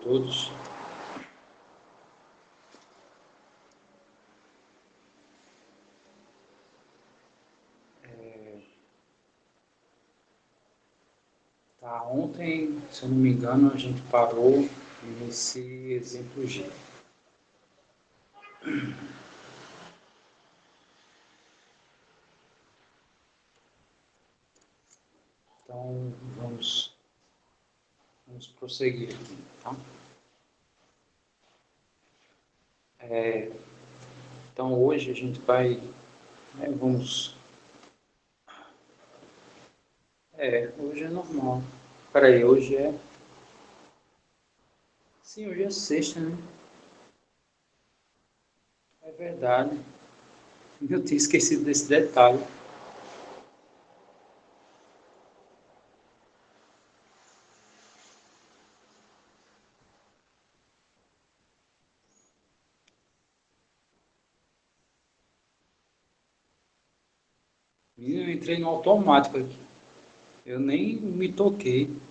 todos. Tá, ontem, se eu não me engano, a gente parou nesse exemplo G. Então, vamos prosseguir aqui, tá? Então, hoje a gente vai, vamos... hoje é normal. Peraí, hoje é... Sim, hoje é sexta, né? É verdade. Eu tinha esquecido desse detalhe. Menino, eu entrei no automático aqui. Eu nem me toquei.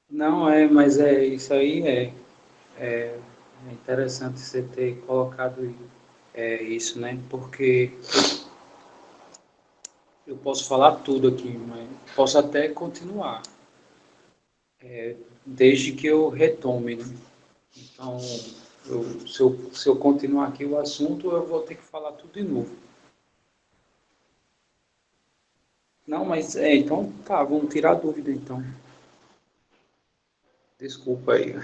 Não é, mas é isso aí é interessante você ter colocado isso, né? Porque eu posso falar tudo aqui, mas posso até continuar, desde que eu retome, né? Então, se eu continuar aqui o assunto, eu vou ter que falar tudo de novo. Não, mas então tá, vamos tirar a dúvida então. Desculpa aí.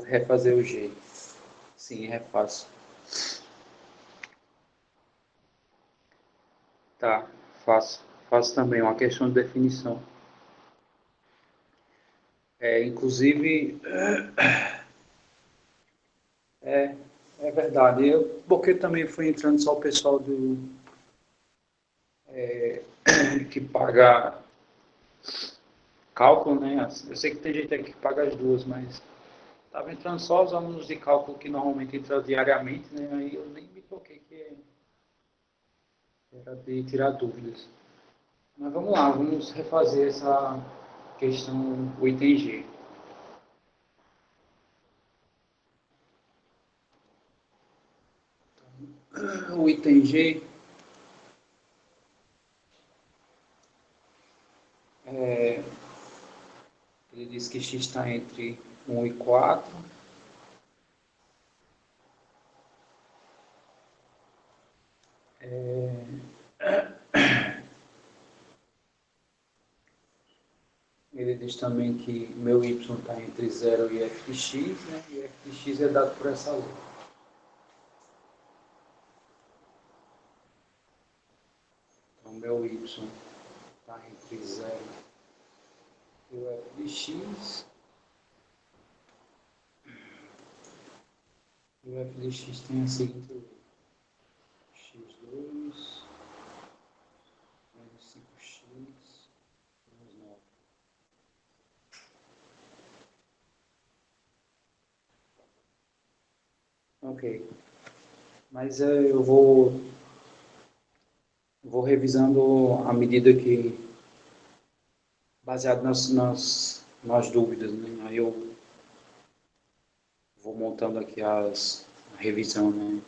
Refazer o G. Sim, refaço. Tá, faço. Faço também uma questão de definição. Inclusive, é verdade. Porque também fui entrando só o pessoal que paga cálculo, né? Eu sei que tem gente aqui que paga as duas, mas estava entrando só os alunos de cálculo que normalmente entram diariamente, né? Aí eu nem me toquei que era de tirar dúvidas. Mas vamos lá, vamos refazer essa questão, o item G. O item G, ele diz que x está entre 1 e 4. Ele diz também que meu y está entre 0 e f de x, né? E f de x é dado por essa letra. Então, meu y está entre 0 e o f de x. E o f de x tem a seguinte letra. x2 menos 5x menos 9. Ok. Mas eu vou revisando à medida que, baseado nas dúvidas, né? Aí eu vou montando aqui a revisão, né?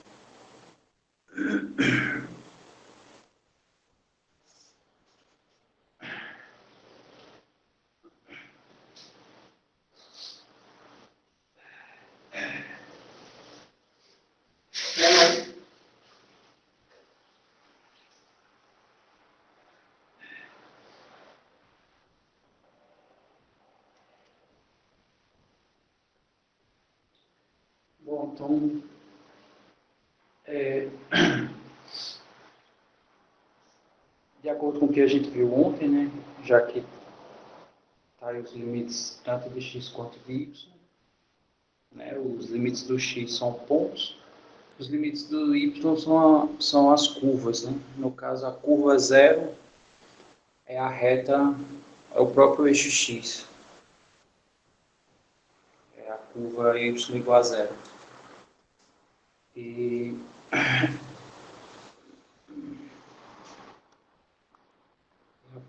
Bom, então, é, de acordo com o que a gente viu ontem, né? Já que tá aí os limites tanto de x quanto de y, né? Os limites do x são pontos, os limites do y são as curvas, né? No caso, a curva zero é a reta, é o próprio eixo x, é a curva y igual a zero. E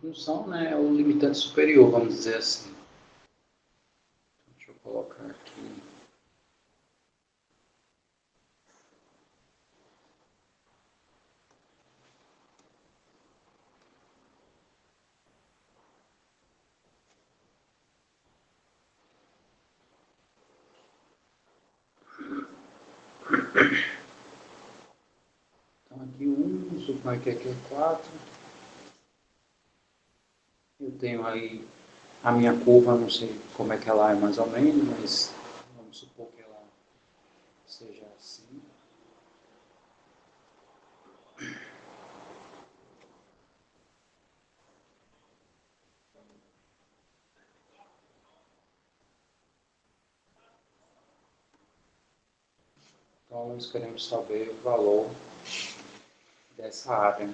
função, né, é o limitante superior, vamos dizer assim. Deixa eu colocar aqui. Então aqui 1, suponho que aqui é 4. Eu tenho aí a minha curva, não sei como é que ela é mais ou menos, mas vamos supor que ela seja assim. Então nós queremos saber o valor dessa área, né?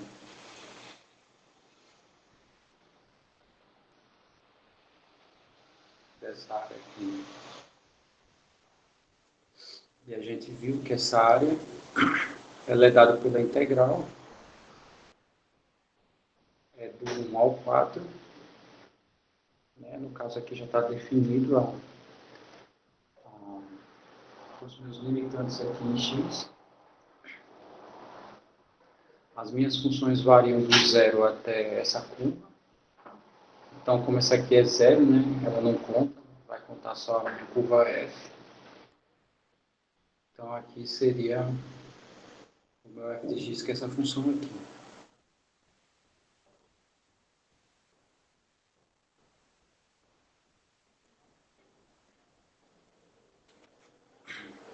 Dessa área aqui. E a gente viu que essa área ela é dada pela integral do 1 ao 4, né? No caso aqui já está definido os meus limitantes aqui em x. As minhas funções variam do zero até essa curva. Então, como essa aqui é zero, né? Ela não conta, vai contar só a curva f. Então, aqui seria o meu f de x, que é essa função aqui.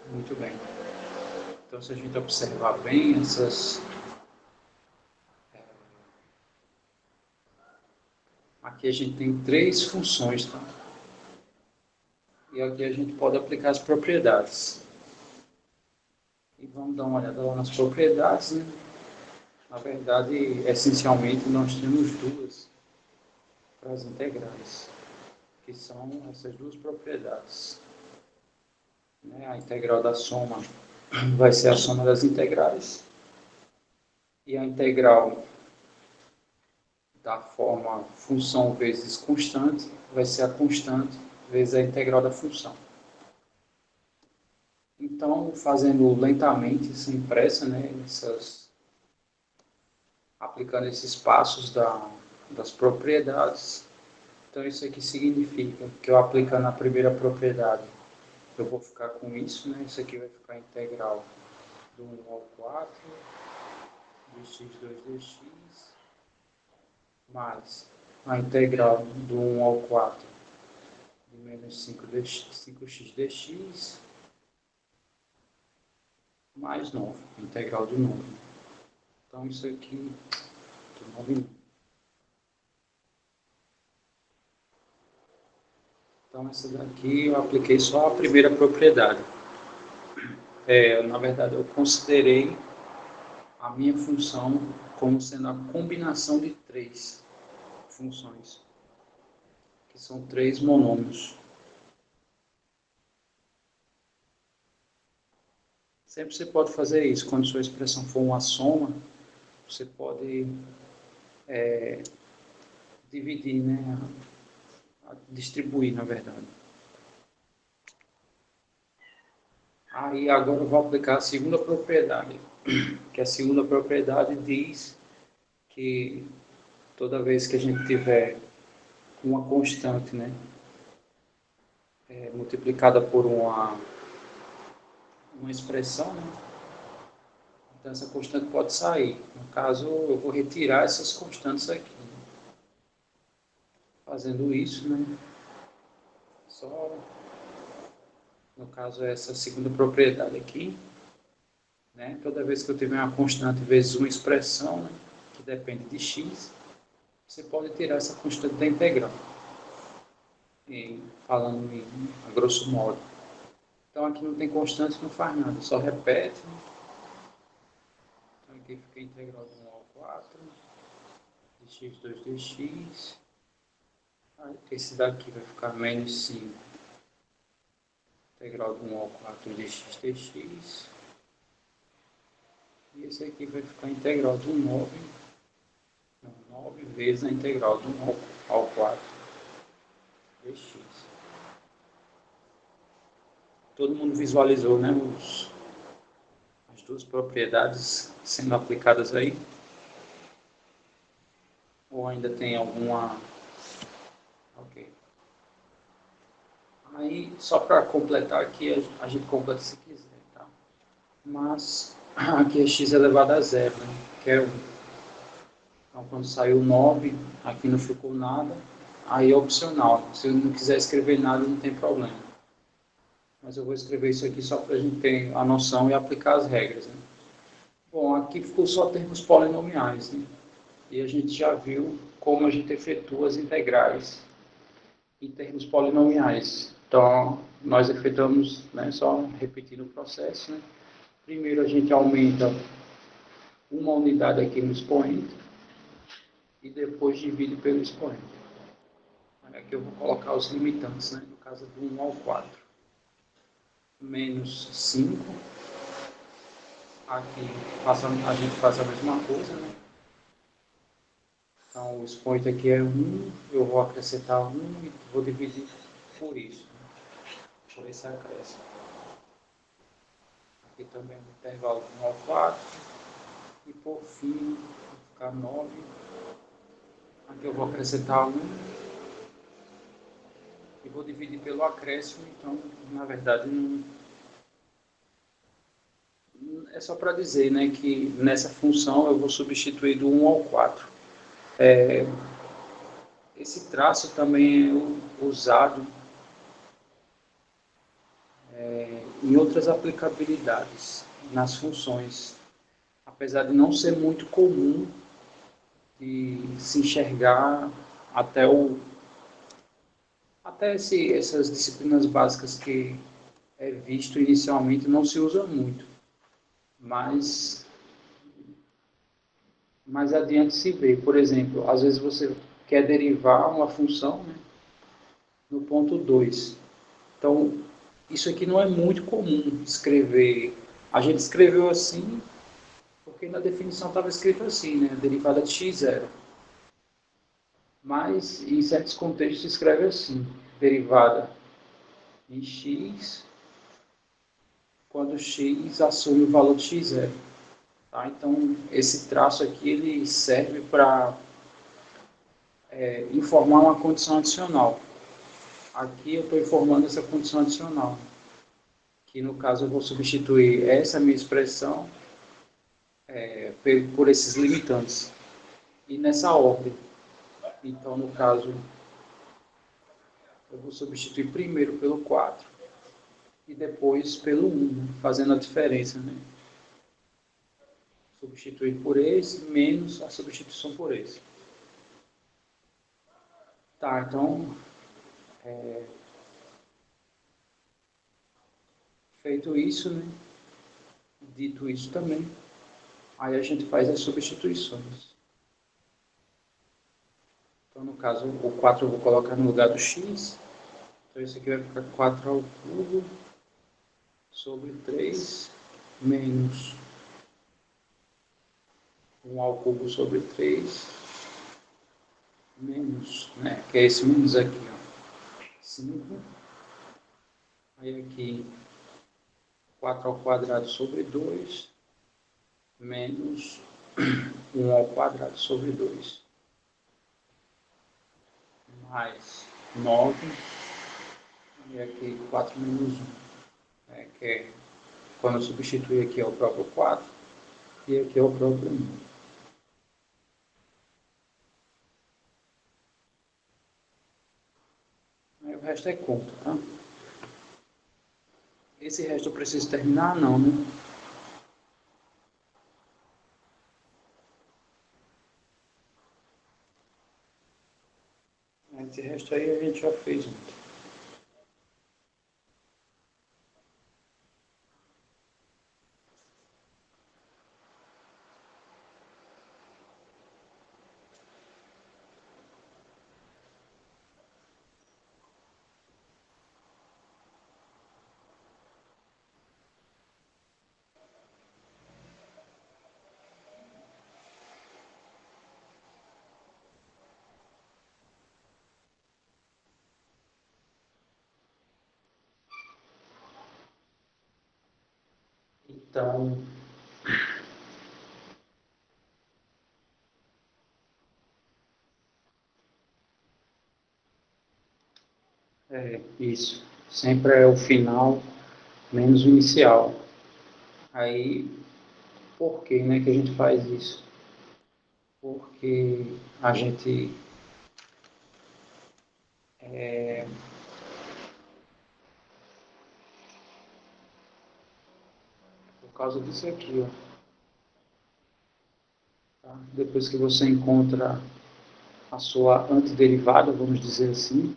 Muito bem. Então, se a gente observar bem essas... Aqui a gente tem três funções, tá? E aqui a gente pode aplicar as propriedades. E vamos dar uma olhada lá nas propriedades, né? Na verdade, essencialmente, nós temos duas para as integrais, que são essas duas propriedades. Né? A integral da soma vai ser a soma das integrais, e a integral da forma função vezes constante vai ser a constante vezes a integral da função. Então, fazendo lentamente, sem pressa, né, aplicando esses passos das propriedades, então isso aqui significa que eu aplicando a primeira propriedade, eu vou ficar com isso, né? Isso aqui vai ficar integral do 1 ao 4 de x2 dx, mais a integral do 1 ao 4 de menos 5x dx, mais 9, integral de 9. Então isso aqui, 9. Então essa daqui eu apliquei só a primeira propriedade. Na verdade eu considerei a minha função como sendo a combinação de três funções, que são três monômios. Sempre você pode fazer isso. Quando sua expressão for uma soma, você pode dividir, né? Distribuir, na verdade. Aí agora eu vou aplicar a segunda propriedade, que a segunda propriedade diz que toda vez que a gente tiver uma constante, né, multiplicada por uma expressão, né, então essa constante pode sair. No caso, eu vou retirar essas constantes aqui. Fazendo isso, né, só, no caso, essa segunda propriedade aqui, né, toda vez que eu tiver uma constante vezes uma expressão, né, que depende de x, você pode tirar essa constante da integral. Falando a grosso modo. Então aqui não tem constante, não faz nada, só repete. Então aqui fica a integral de 1 ao 4 de x2 dx. Aí esse daqui vai ficar menos 5. Integral de 1 ao 4 de x dx. E esse aqui vai ficar a integral de 9. Não, 9 vezes a integral de 1 ao 4 dx. Todo mundo visualizou, né, as duas propriedades sendo aplicadas aí? Ou ainda tem alguma... Ok. Aí, só para completar aqui, a gente completa se quiser, tá? Mas aqui é x elevado a zero, né? Que é 1. Então, quando saiu 9, aqui não ficou nada. Aí é opcional. Se eu não quiser escrever nada, não tem problema. Mas eu vou escrever isso aqui só para a gente ter a noção e aplicar as regras, né? Bom, aqui ficou só termos polinomiais, né? E a gente já viu como a gente efetua as integrais em termos polinomiais. Então, nós efetuamos, né, só repetindo o processo, né? Primeiro a gente aumenta uma unidade aqui no expoente e depois divide pelo expoente. Aqui eu vou colocar os limitantes, né? No caso do 1 ao 4. Menos 5. Aqui a gente faz a mesma coisa, né? Então o expoente aqui é 1, eu vou acrescentar 1 e vou dividir por isso, né? Por esse acréscimo. Aqui também no intervalo de 1 ao 4. E por fim, vai ficar 9. Aqui eu vou acrescentar 1 e vou dividir pelo acréscimo. Então, na verdade, é só para dizer, né, que nessa função eu vou substituir do 1 ao 4. Esse traço também é usado em outras aplicabilidades, nas funções. Apesar de não ser muito comum de se enxergar até essas disciplinas básicas que é visto inicialmente não se usa muito, mas mais adiante se vê. Por exemplo, às vezes você quer derivar uma função, né, no ponto 2. Então, isso aqui não é muito comum escrever. A gente escreveu assim porque na definição estava escrito assim, né, derivada de x0. Mas em certos contextos se escreve assim, derivada em x quando x assume o valor de x0. Tá? Então, esse traço aqui ele serve para informar uma condição adicional. Aqui eu estou informando essa condição adicional, que no caso eu vou substituir essa minha expressão por esses limitantes. E nessa ordem. Então, no caso, eu vou substituir primeiro pelo 4 e depois pelo 1, né? Fazendo a diferença, né? Substituir por esse menos a substituição por esse. Tá, então, feito isso, né? Dito isso também, aí a gente faz as substituições. Então, no caso, o 4 eu vou colocar no lugar do x. Então, isso aqui vai ficar 4 ao cubo sobre 3 menos 1 ao cubo sobre 3 menos, né? Que é esse menos aqui, ó. 5. Aí aqui, 4 ao quadrado sobre 2 menos 1 ao quadrado sobre 2. Mais 9. E aqui 4 menos 1. Né, que é, quando eu substituir aqui é o próprio 4 e aqui é o próprio 1. Aí o resto é conta, tá? Esse resto eu preciso terminar? Não, né? Esse resto aí a gente já fez ontem. Então, isso. Sempre é o final menos o inicial. Aí, por que, né, que a gente faz isso? Porque a gente por causa disso aqui, ó, tá? Depois que você encontra a sua antiderivada, vamos dizer assim,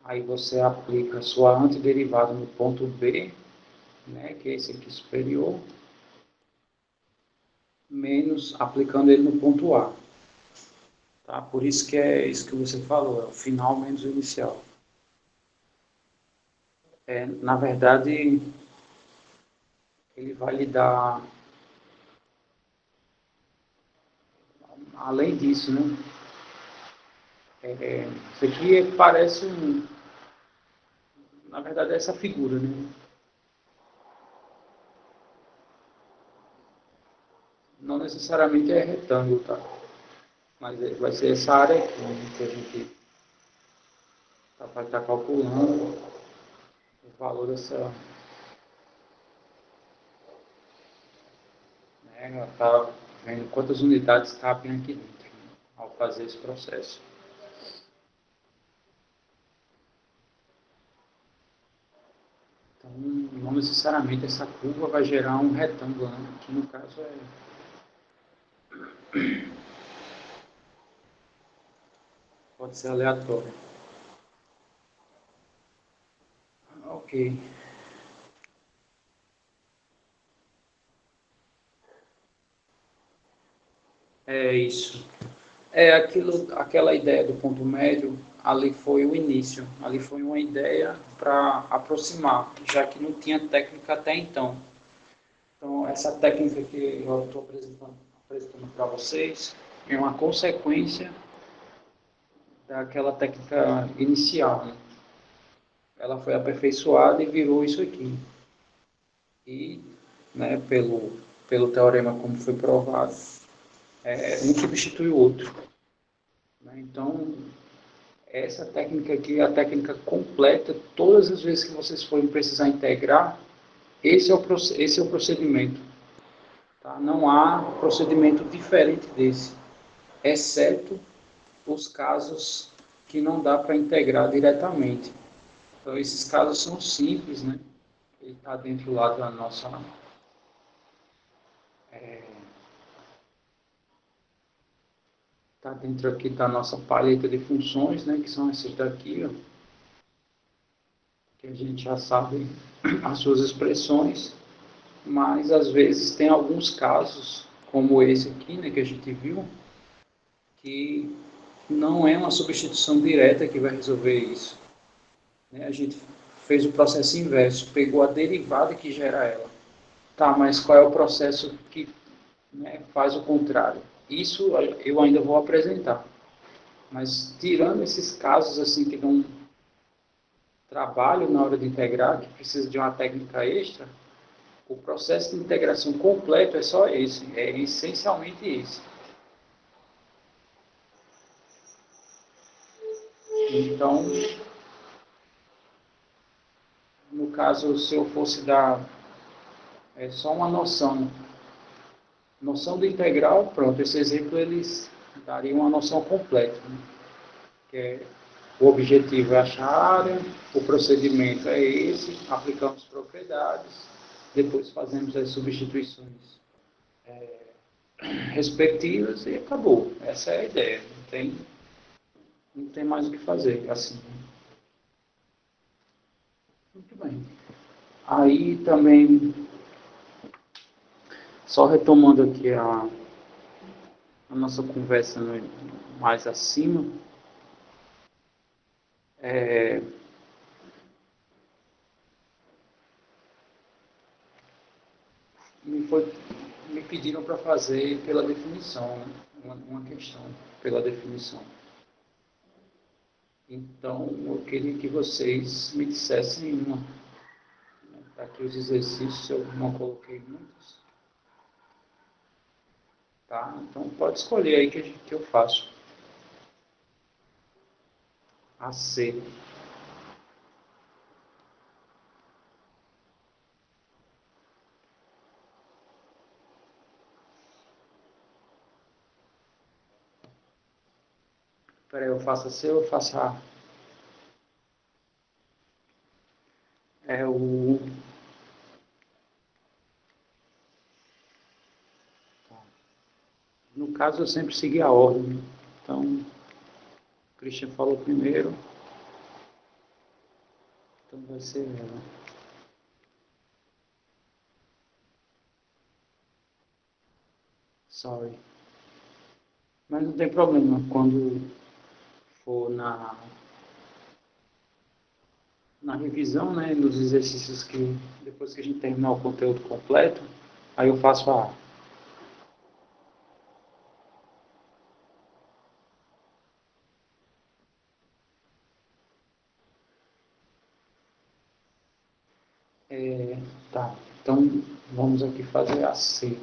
aí você aplica a sua antiderivada no ponto B, né, que é esse aqui superior, menos aplicando ele no ponto A. Tá? Por isso que é isso que você falou, é o final menos o inicial. Na verdade, ele vai lhe dar, além disso, né? Isso aqui parece na verdade, é essa figura, né? Não necessariamente é retângulo, tá? Mas vai ser essa área aqui, né, que a gente vai estar calculando o valor dessa, né? Está vendo quantas unidades cabem aqui dentro, né, ao fazer esse processo. Então, não necessariamente essa curva vai gerar um retângulo, né? Que no caso pode ser aleatório. Ok, é isso. Aquela ideia do ponto médio, ali foi o início, ali foi uma ideia para aproximar, já que não tinha técnica até então. Então, essa técnica que eu estou apresentando para vocês é uma consequência daquela técnica inicial, né? Ela foi aperfeiçoada e virou isso aqui. E, né, pelo teorema como foi provado, um substitui o outro. Né? Então, essa técnica aqui é a técnica completa. Todas as vezes que vocês forem precisar integrar, esse é o procedimento. Tá? Não há procedimento diferente desse, exceto os casos que não dá para integrar diretamente. Então, esses casos são simples, né? Ele está dentro lá da nossa... Está dentro aqui da nossa paleta de funções, né? Que são essas daqui, ó, que a gente já sabe as suas expressões. Mas às vezes tem alguns casos, como esse aqui, né, que a gente viu, que não é uma substituição direta que vai resolver isso. Né? A gente fez o processo inverso, pegou a derivada que gera ela. Tá, mas qual é o processo que, né, faz o contrário? Isso eu ainda vou apresentar. Mas tirando esses casos assim que dão trabalho na hora de integrar, que precisa de uma técnica extra, o processo de integração completo é só esse, é essencialmente esse. Então, no caso, se eu fosse dar só uma noção do integral, pronto, esse exemplo eles dariam uma noção completa, né? Que é, o objetivo é achar a área, o procedimento é esse, aplicamos propriedades, depois fazemos as substituições respectivas e acabou. Essa é a ideia, não tem mais o que fazer, assim. Muito bem. Aí também, só retomando aqui a nossa conversa mais acima, é, me, foi, me pediram para fazer pela definição, né? Uma questão pela definição. Então, eu queria que vocês me dissessem uma. Aqui os exercícios eu não coloquei muitos. Tá? Então pode escolher aí que eu faço. AC. Peraí, eu faço C ou eu faço A? É o... No caso, eu sempre segui a ordem. Então, o Christian falou primeiro. Então vai ser ela. Sorry. Mas não tem problema. Quando for na revisão, né, nos exercícios que depois que a gente terminar o conteúdo completo, aí eu faço a A. Tá, então vamos aqui fazer a C.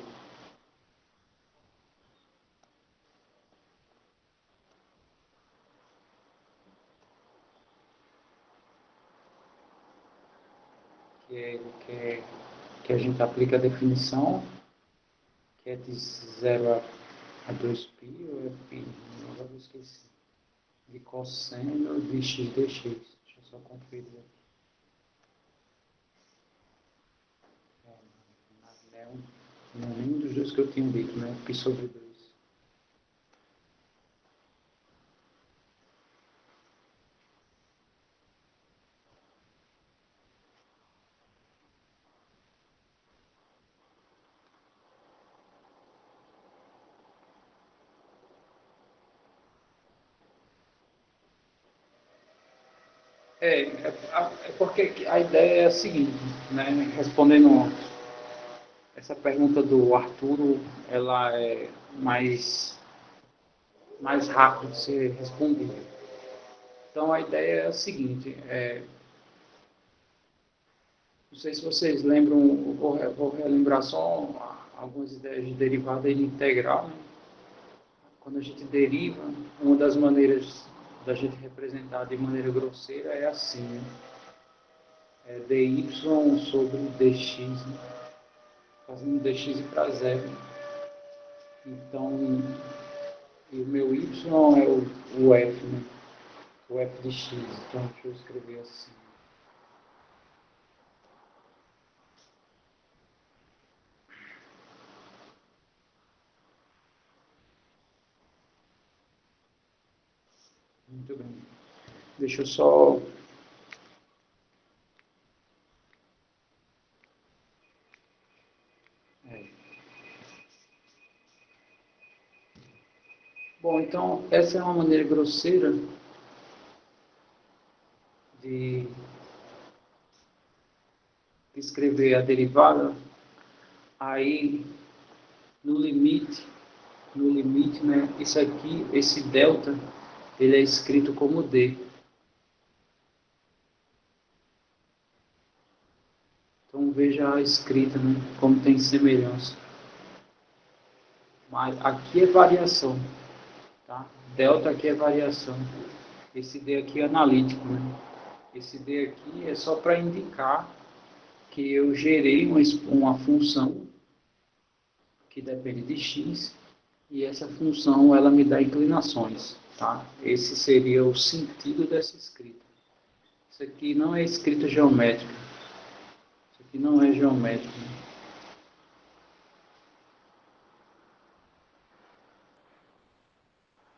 Que a gente aplica a definição, que é de 0 a 2π, ou é π? Agora eu esqueci. De cosseno de x dx. Deixa eu só conferir aqui. Não é nenhum dos dois que eu tinha dito, né? Π sobre 2. É porque a ideia é a seguinte, né? Respondendo essa pergunta do Arturo, ela é mais rápida de ser respondida. Então, a ideia é a seguinte, não sei se vocês lembram, vou relembrar só algumas ideias de derivada e de integral. Né? Quando a gente deriva, uma das maneiras da gente representar de maneira grosseira é assim, né? É dy sobre dx, né? Fazendo dx ir para zero. Então, e o meu y é o f, né? O f de x. Então, deixa eu escrever assim. Muito bem. Deixa eu só... Bom, então, essa é uma maneira grosseira de escrever a derivada. Aí, no limite, né, isso aqui, esse delta, ele é escrito como d. Então, veja a escrita, né, como tem semelhança. Mas aqui é variação, tá? Delta aqui é variação. Esse d aqui é analítico, né? Esse d aqui é só para indicar que eu gerei uma função que depende de x, e essa função ela me dá inclinações. Tá? Esse seria o sentido dessa escrita. Isso aqui não é escrita geométrica. Isso aqui não é geométrico.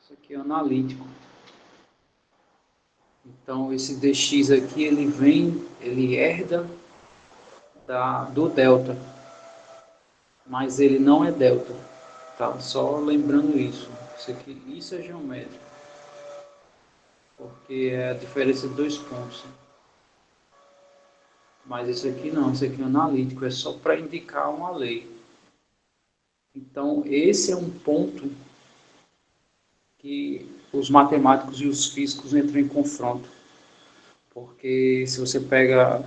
Isso aqui é analítico. Então esse dx aqui ele herda do delta, mas ele não é delta. Tá? Só lembrando isso. Isso é geométrico, porque é a diferença de 2 pontos. Mas esse aqui não, esse aqui é analítico, é só para indicar uma lei. Então, esse é um ponto que os matemáticos e os físicos entram em confronto. Porque se você pega...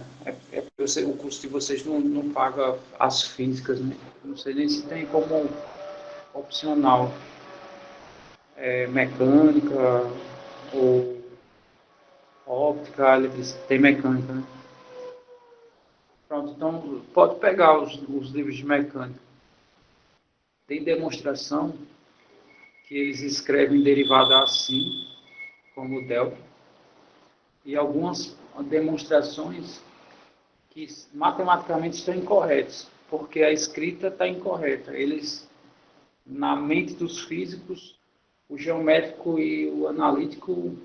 o curso de vocês não paga as físicas, né? Não sei nem se tem como opcional, mecânica ou óptica, tem mecânica, né? Pronto, então pode pegar os livros de mecânica. Tem demonstração que eles escrevem derivada assim, como o delta, e algumas demonstrações que matematicamente estão incorretas, porque a escrita está incorreta. Eles, na mente dos físicos, o geométrico e o analítico,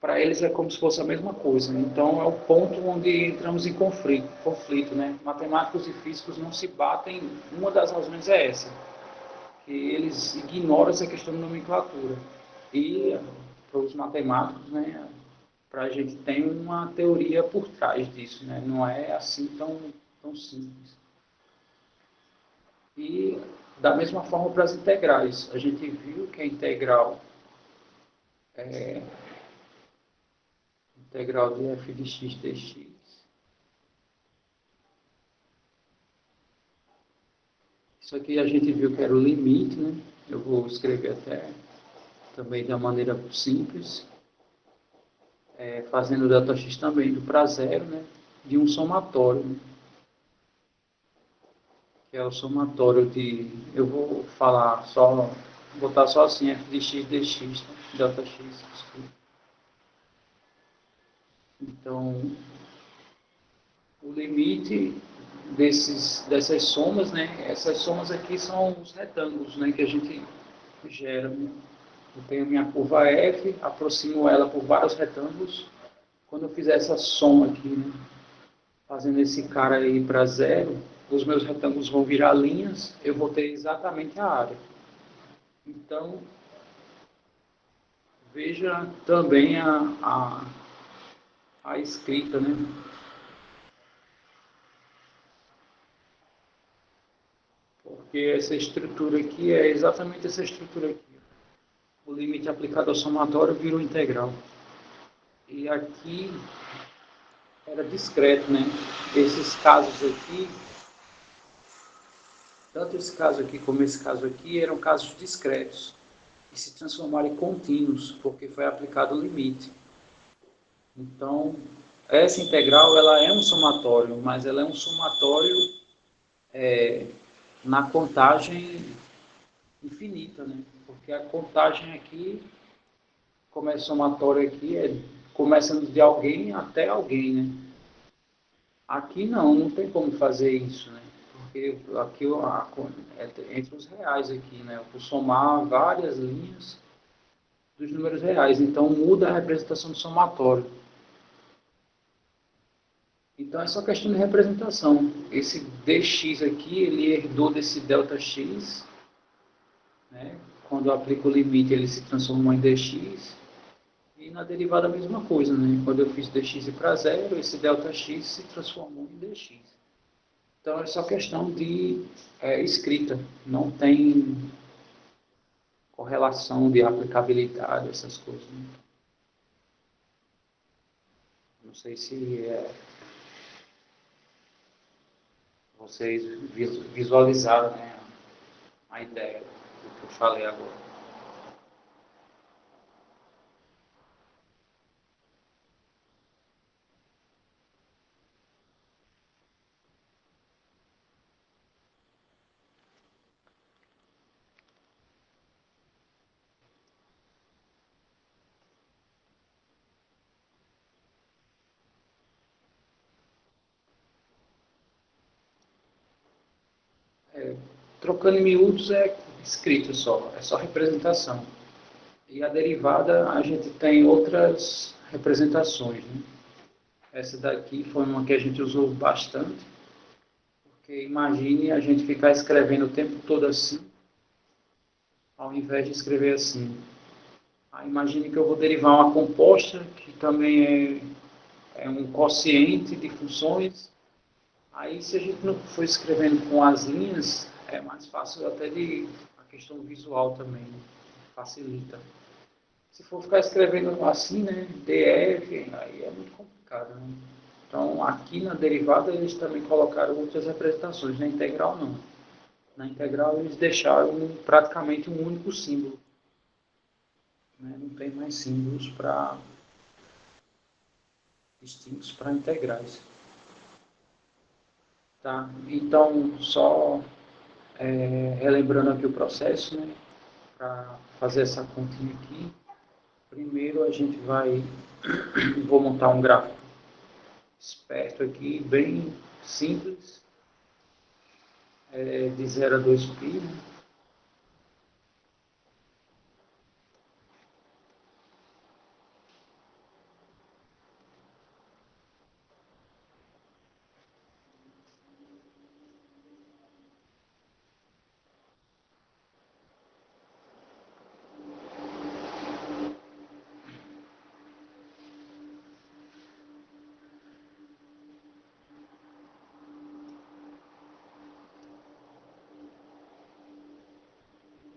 para eles é como se fosse a mesma coisa. Então é o ponto onde entramos em conflito, né? Matemáticos e físicos não se batem. Uma das razões é essa, que eles ignoram essa questão de nomenclatura. E para os matemáticos, né, para a gente tem uma teoria por trás disso, né? Não é assim tão simples. E da mesma forma para as integrais. A gente viu que a integral de f de x dx. Isso aqui a gente viu que era o limite, né? Eu vou escrever até também da maneira simples, fazendo o Δx também do para zero, né? De um somatório, né? Que é o somatório de, eu vou falar só, botar só assim, f de x dx, tá? Δx. Então, o limite dessas somas, né? Essas somas aqui são os retângulos, né? Que a gente gera. Né? Eu tenho minha curva f, aproximo ela por vários retângulos. Quando eu fizer essa soma aqui, né? Fazendo esse cara aí para zero, os meus retângulos vão virar linhas, eu vou ter exatamente a área. Então, veja também a escrita, né? Porque essa estrutura aqui é exatamente essa estrutura aqui. O limite aplicado ao somatório virou integral. E aqui era discreto, né? Esses casos aqui, tanto esse caso aqui como esse caso aqui, eram casos discretos e se transformaram em contínuos, porque foi aplicado o limite. Então, essa integral ela é um somatório, mas ela é um somatório na contagem infinita, né? Porque a contagem aqui, como é somatório aqui, começando de alguém até alguém, né? Aqui não tem como fazer isso, né? Porque aqui é entre os reais aqui, né? Eu vou somar várias linhas dos números reais, então muda a representação do somatório. Então é só questão de representação. Esse dx aqui, ele herdou desse Δx, né? Quando eu aplico o limite, ele se transformou em dx. E na derivada a mesma coisa, né? Quando eu fiz dx para zero, esse Δx se transformou em dx. Então é só questão de escrita. Não tem correlação de aplicabilidade, essas coisas. Né? Não sei se vocês visualizaram, né, a ideia do que eu falei agora. Trocando em miúdos é escrito só, é só representação. E a derivada a gente tem outras representações. Né? Essa daqui foi uma que a gente usou bastante, porque imagine a gente ficar escrevendo o tempo todo assim, ao invés de escrever assim. Aí imagine que eu vou derivar uma composta, que também é um quociente de funções. Aí se a gente não for escrevendo com as linhas, é mais fácil até a questão visual também, facilita. Se for ficar escrevendo assim, né, DF, aí é muito complicado, né? Então, aqui na derivada, eles também colocaram outras representações, na integral não. Na integral, eles deixaram praticamente um único símbolo. Né? Não tem mais símbolos distintos para integrais. Tá? Então, só relembrando aqui o processo, né? Para fazer essa continha aqui, primeiro a gente vou montar um gráfico esperto aqui, bem simples, de 0 a 2π, né?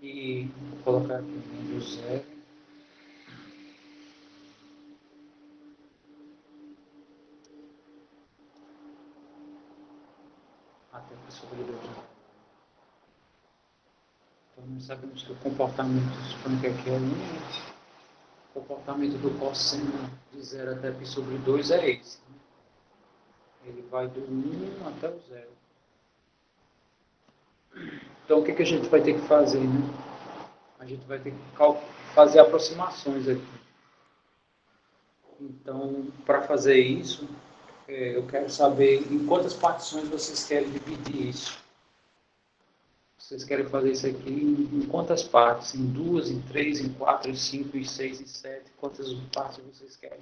E vou colocar aqui do 0 até π sobre 2. Então, nós sabemos que o comportamento, suponho que aqui é linha, o comportamento do cosseno de 0 até π sobre 2 é esse. Né? Ele vai do 1 até o 0. Então, o que a gente vai ter que fazer? Né? A gente vai ter que fazer aproximações aqui. Então, para fazer isso, eu quero saber em quantas partições vocês querem dividir isso. Vocês querem fazer isso aqui em quantas partes? Em 2, em 3, em 4, em 5, em 6, em 7? Quantas partes vocês querem?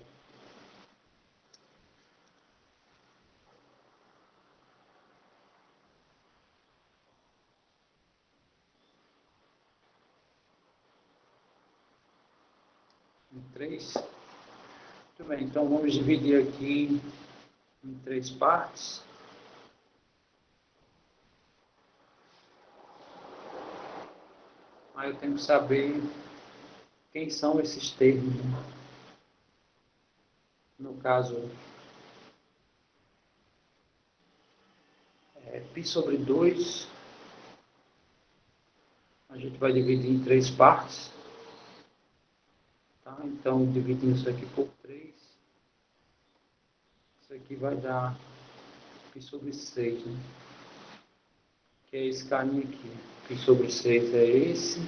Em 3? Muito bem, então vamos dividir aqui em 3 partes. Aí eu tenho que saber quem são esses termos. Né? No caso, π sobre 2, a gente vai dividir em 3 partes. Tá? Então, dividindo isso aqui por 3, isso aqui vai dar π sobre 6, né? Que é esse carinha aqui. π sobre 6 é esse.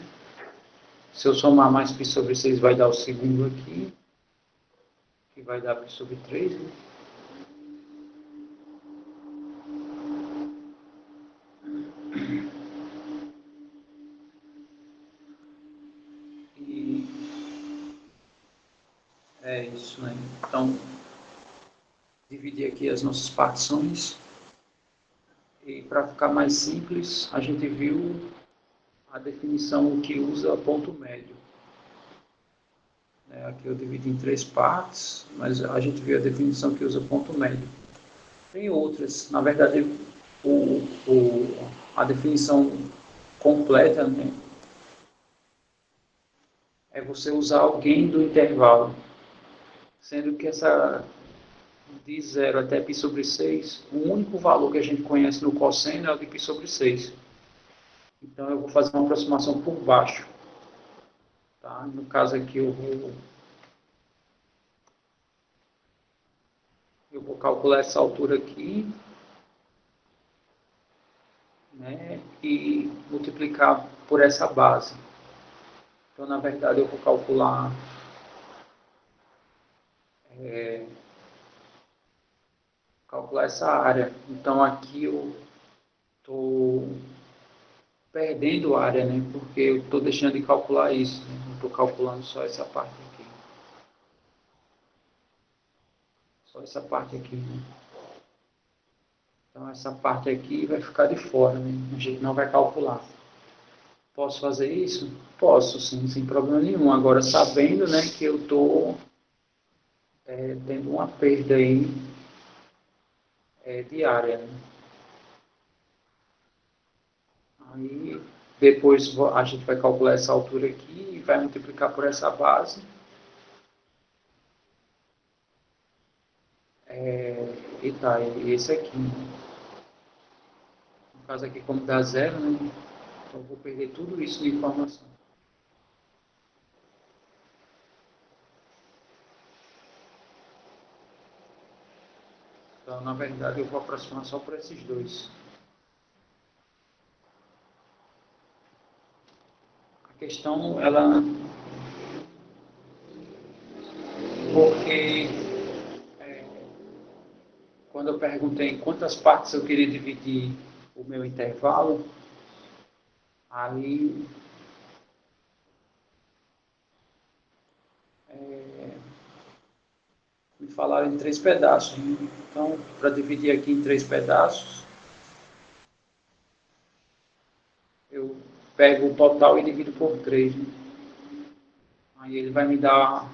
Se eu somar mais π sobre 6, vai dar o segundo aqui, que vai dar π sobre 3, né? E é isso, né? Então, dividir aqui as nossas partições. E para ficar mais simples, a gente viu a definição que usa ponto médio. Aqui eu dividi em 3 partes, mas a gente viu a definição que usa ponto médio. Tem outras, na verdade, a definição completa, né, é você usar alguém do intervalo, sendo que essa de 0 até π sobre 6, o único valor que a gente conhece no cosseno é o de π sobre 6. Então eu vou fazer uma aproximação por baixo. Tá? No caso aqui eu vou calcular essa altura aqui, né, e multiplicar por essa base. Então, na verdade, eu vou calcular essa área. Então, aqui eu estou perdendo área, né, porque eu estou deixando de calcular isso. Né, não estou calculando só essa parte aqui. Só essa parte aqui. Né. Então, essa parte aqui vai ficar de fora, né, a gente não vai calcular. Posso fazer isso? Posso, sim, sem problema nenhum. Agora, sabendo, né, que eu estou tendo uma perda aí diária. Né? Aí, depois a gente vai calcular essa altura aqui e vai multiplicar por essa base. E tá, e esse aqui, né? No caso aqui, como dá zero, né? Então eu vou perder tudo isso de informação. Então, na verdade, eu vou aproximar só por esses dois. A questão, ela... Porque quando eu perguntei em quantas partes eu queria dividir o meu intervalo, aí me falaram em três pedaços, né? Então, para dividir aqui em três pedaços, eu pego o total e divido por três, né? Aí ele vai me dar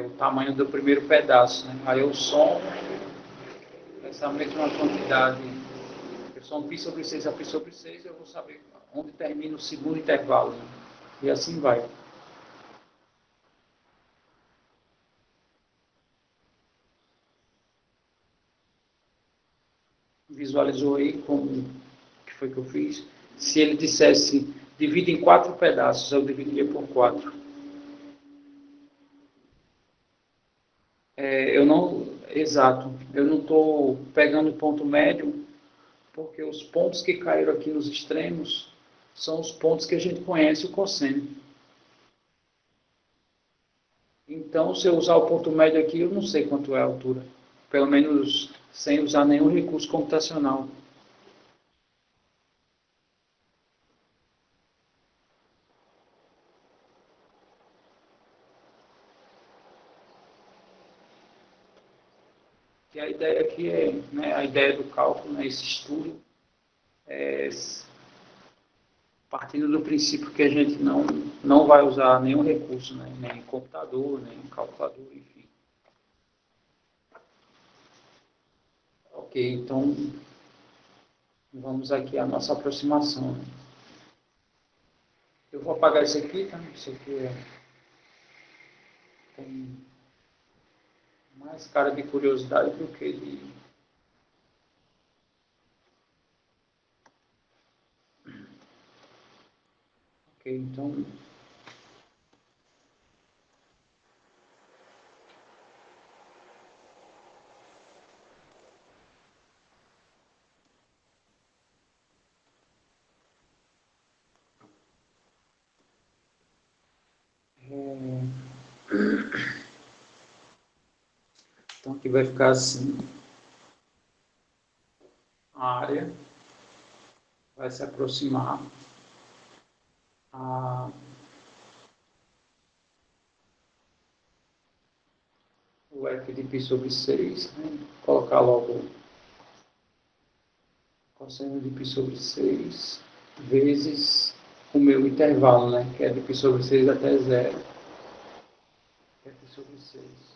o tamanho do primeiro pedaço, né? Aí eu somo essa mesma quantidade, eu somo π sobre 6 a π sobre 6, eu vou saber onde termina o segundo intervalo, né? E assim vai. Visualizou aí como que foi que eu fiz? Se ele dissesse divide em quatro pedaços, eu dividiria por quatro. Eu não, exato, eu não estou pegando o ponto médio, porque os pontos que caíram aqui nos extremos são os pontos que a gente conhece o cosseno. Então, se eu usar o ponto médio aqui, eu não sei quanto é a altura. Pelo menos sem usar nenhum recurso computacional. E a ideia aqui é, né, a ideia do cálculo, né, esse estudo, é partindo do princípio que a gente não vai usar nenhum recurso, né, nem computador, nem calculador, enfim. Ok, então vamos aqui à nossa aproximação, né? Eu vou apagar isso aqui, tá? Isso aqui tem mais cara de curiosidade do que de... Ok, então... Então aqui vai ficar assim, a área vai se aproximar a o f de π sobre 6, né? Vou colocar logo o cosseno de π sobre 6 vezes o meu intervalo, né? Que é de π sobre 6 até zero, que é π sobre 6.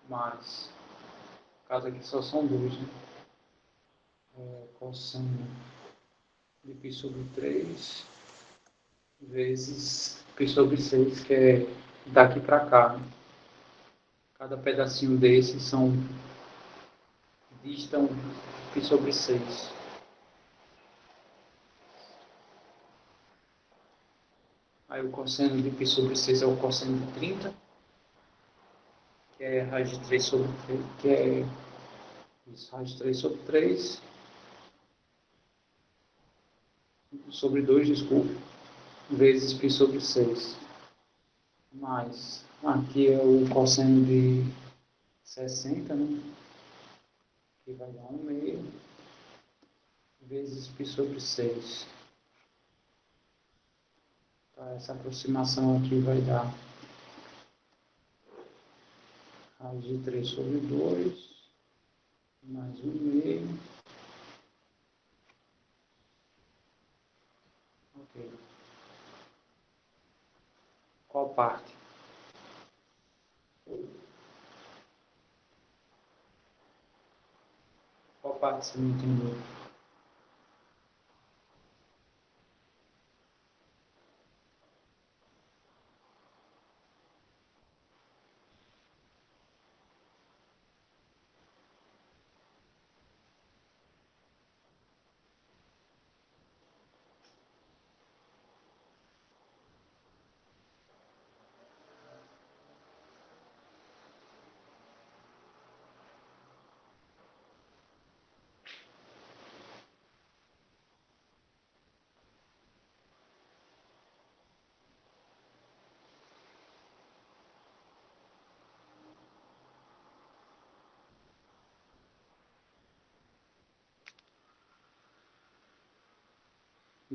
Mais, no caso aqui só são dois, né? Cosseno de π sobre 3 vezes π sobre 6, que é daqui para cá, né? Cada pedacinho desses distam π sobre 6. Aí o cosseno de π sobre 6 é o cosseno de 30, que é raiz de 3 sobre 3, que é isso, raiz de 3 sobre 3, sobre 2, desculpe, vezes π sobre 6. Mais, aqui é o cosseno de 60, né? Que vai dar 1 meio, vezes π sobre 6. Tá, essa aproximação aqui vai dar raiz de 3 sobre 2, mais 1 meio. Ok. Qual parte? Qual parte você não entendeu?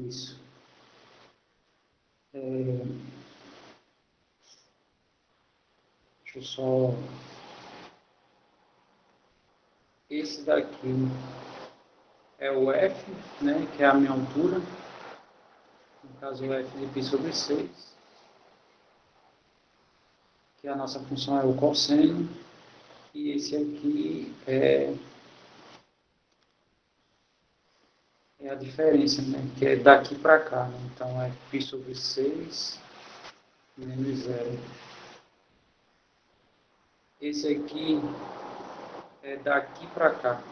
Isso. Deixa eu só... Esse daqui é o F, né, que é a minha altura. No caso, o F de π sobre 6. Que a nossa função é o cosseno. E esse aqui é a diferença, né, que é daqui para cá. Né? Então, é π sobre 6 menos 0. Esse aqui é daqui para cá.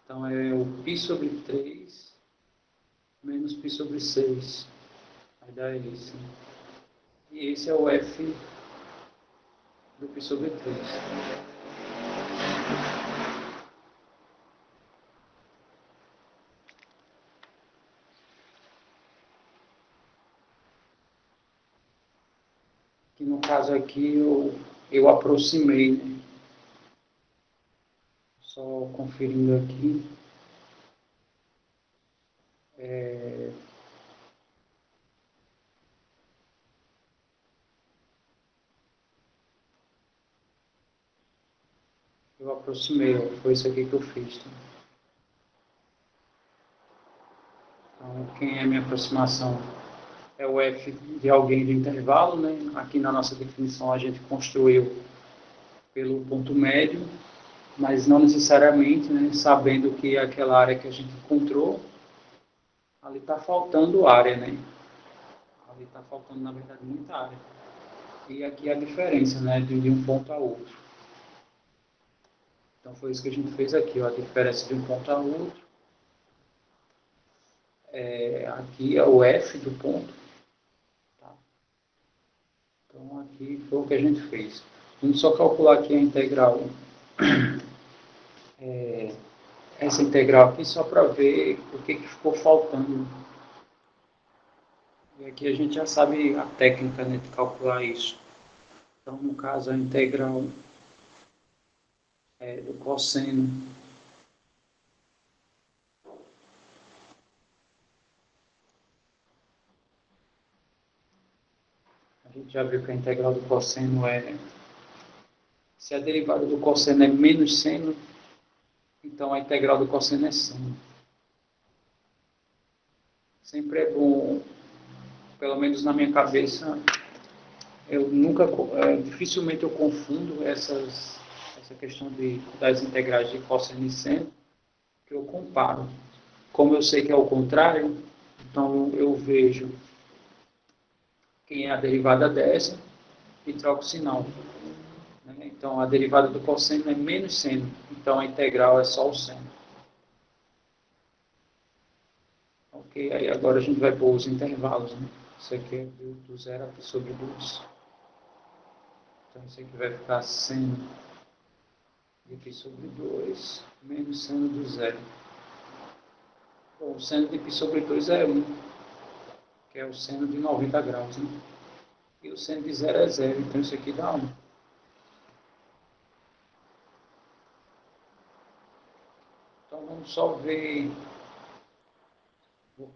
Então, é o π sobre 3 menos π sobre 6. Vai dar isso. E esse é o F do π sobre 3. Que no caso aqui eu aproximei, né? Só conferindo aqui. Eu aproximei, ó, foi isso aqui que eu fiz. Tá? Então, quem é a minha aproximação? É o F de alguém do intervalo, né? Aqui na nossa definição a gente construiu pelo ponto médio, mas não necessariamente, né? Sabendo que aquela área que a gente encontrou, ali está faltando área, né? Ali está faltando, na verdade, muita área. E aqui é a diferença, né? De um ponto a outro. Então foi isso que a gente fez aqui, ó, a diferença de um ponto a outro. Aqui é o F do ponto. Tá? Então aqui foi o que a gente fez. Vamos só calcular aqui a integral. Essa integral aqui só para ver o que ficou faltando. E aqui a gente já sabe a técnica, né, de calcular isso. Então, no caso, a integral do cosseno a gente já viu que a integral do cosseno se a derivada do cosseno é menos seno, então a integral do cosseno é seno. Sempre é bom, pelo menos na minha cabeça, eu nunca, dificilmente eu confundo essa questão das integrais de cosseno e seno, que eu comparo. Como eu sei que é o contrário, então eu vejo quem é a derivada dessa e troco o sinal. Né? Então a derivada do cosseno é menos seno, então a integral é só o seno. Ok, aí agora a gente vai pôr os intervalos. Né? Isso aqui é do 0 a π sobre 2. Então isso aqui vai ficar seno de π sobre 2 menos seno do zero. Bom, o seno de π sobre 2 é 1, que é o seno de 90 graus. Né? E o seno de zero é 0, então isso aqui dá 1. Então vamos só ver, vou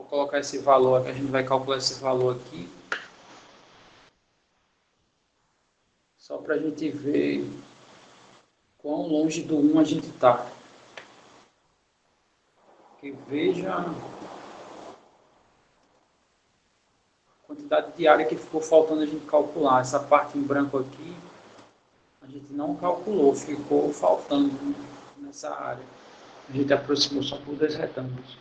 colocar esse valor, que a gente vai calcular esse valor aqui, só para a gente ver quão longe do 1 a gente está. Porque veja a quantidade de área que ficou faltando a gente calcular. Essa parte em branco aqui, a gente não calculou, ficou faltando nessa área. A gente aproximou só por 2 retângulos.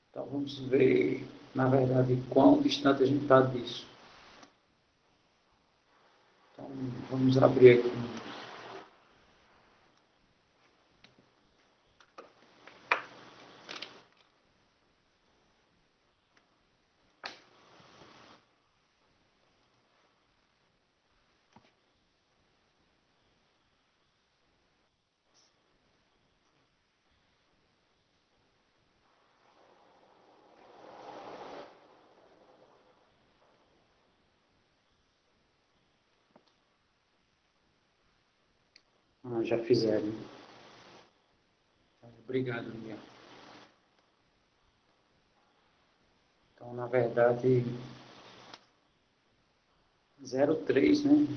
Então vamos ver, na verdade, quão distante a gente está disso. Então vamos abrir aqui. Já fizeram. Obrigado, Miguel. Então, na verdade, 0,3, né?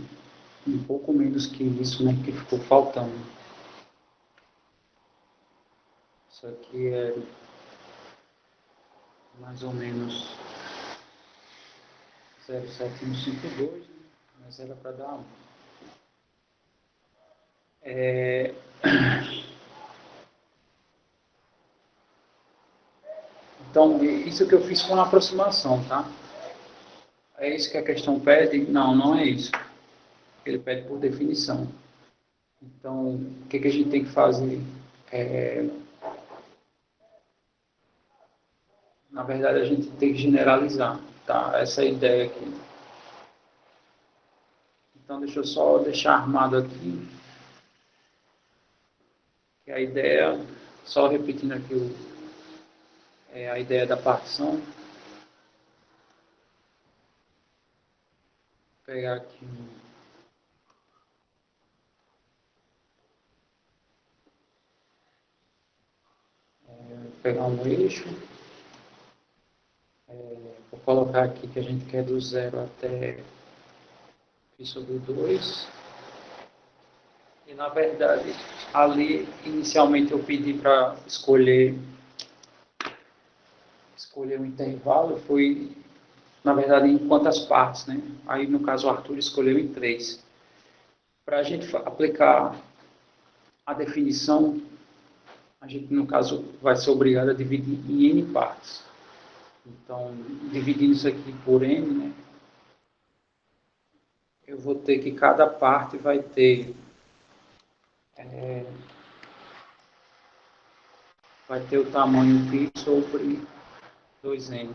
Um pouco menos que isso, né? Que ficou faltando. Isso aqui é mais ou menos 0,752, né? Mas era para dar 1. Então, isso que eu fiz com uma aproximação, tá? É isso que a questão pede? Não, não é isso. Ele pede por definição. Então, o que a gente tem que fazer? Na verdade, a gente tem que generalizar, tá? Essa é a ideia aqui. Então, deixa eu só deixar armado aqui, que a ideia, só repetindo aqui a ideia da partição. Vou pegar aqui pegar um eixo. Vou colocar aqui que a gente quer do 0 até π sobre 2. E, na verdade, ali, inicialmente, eu pedi para escolher um intervalo. Foi, na verdade, em quantas partes, né? Aí, no caso, o Arthur escolheu em 3. Para a gente aplicar a definição, a gente, no caso, vai ser obrigado a dividir em n partes. Então, dividindo isso aqui por n, né? Eu vou ter que cada parte vai ter o tamanho π sobre 2n.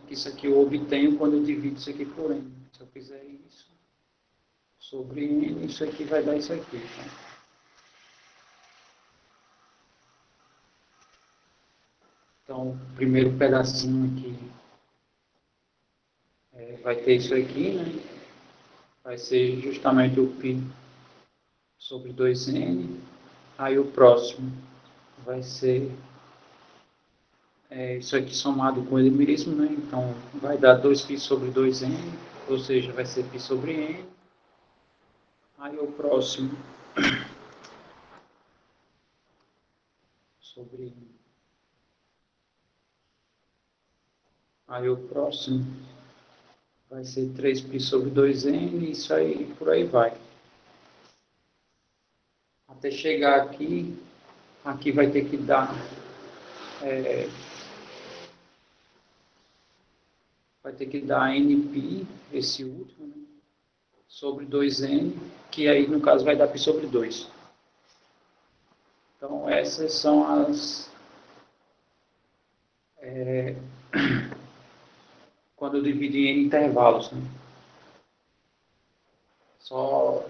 Que isso aqui eu obtenho quando eu divido isso aqui por n. Se eu fizer isso sobre n, isso aqui vai dar isso aqui. Tá? Então, o primeiro pedacinho aqui vai ter isso aqui, né? Vai ser justamente o π sobre 2n. Aí o próximo vai ser isso aqui somado com ele mesmo, né? Então, vai dar 2π sobre 2n, ou seja, vai ser π sobre n. Aí o próximo sobre n. Aí o próximo vai ser 3π sobre 2n, e isso aí, por aí vai. Até chegar aqui, aqui vai ter que dar... vai ter que dar nπ, esse último, né? Sobre 2n, que aí, no caso, vai dar π sobre 2. Então, essas são as... quando eu divido em intervalos, né? Só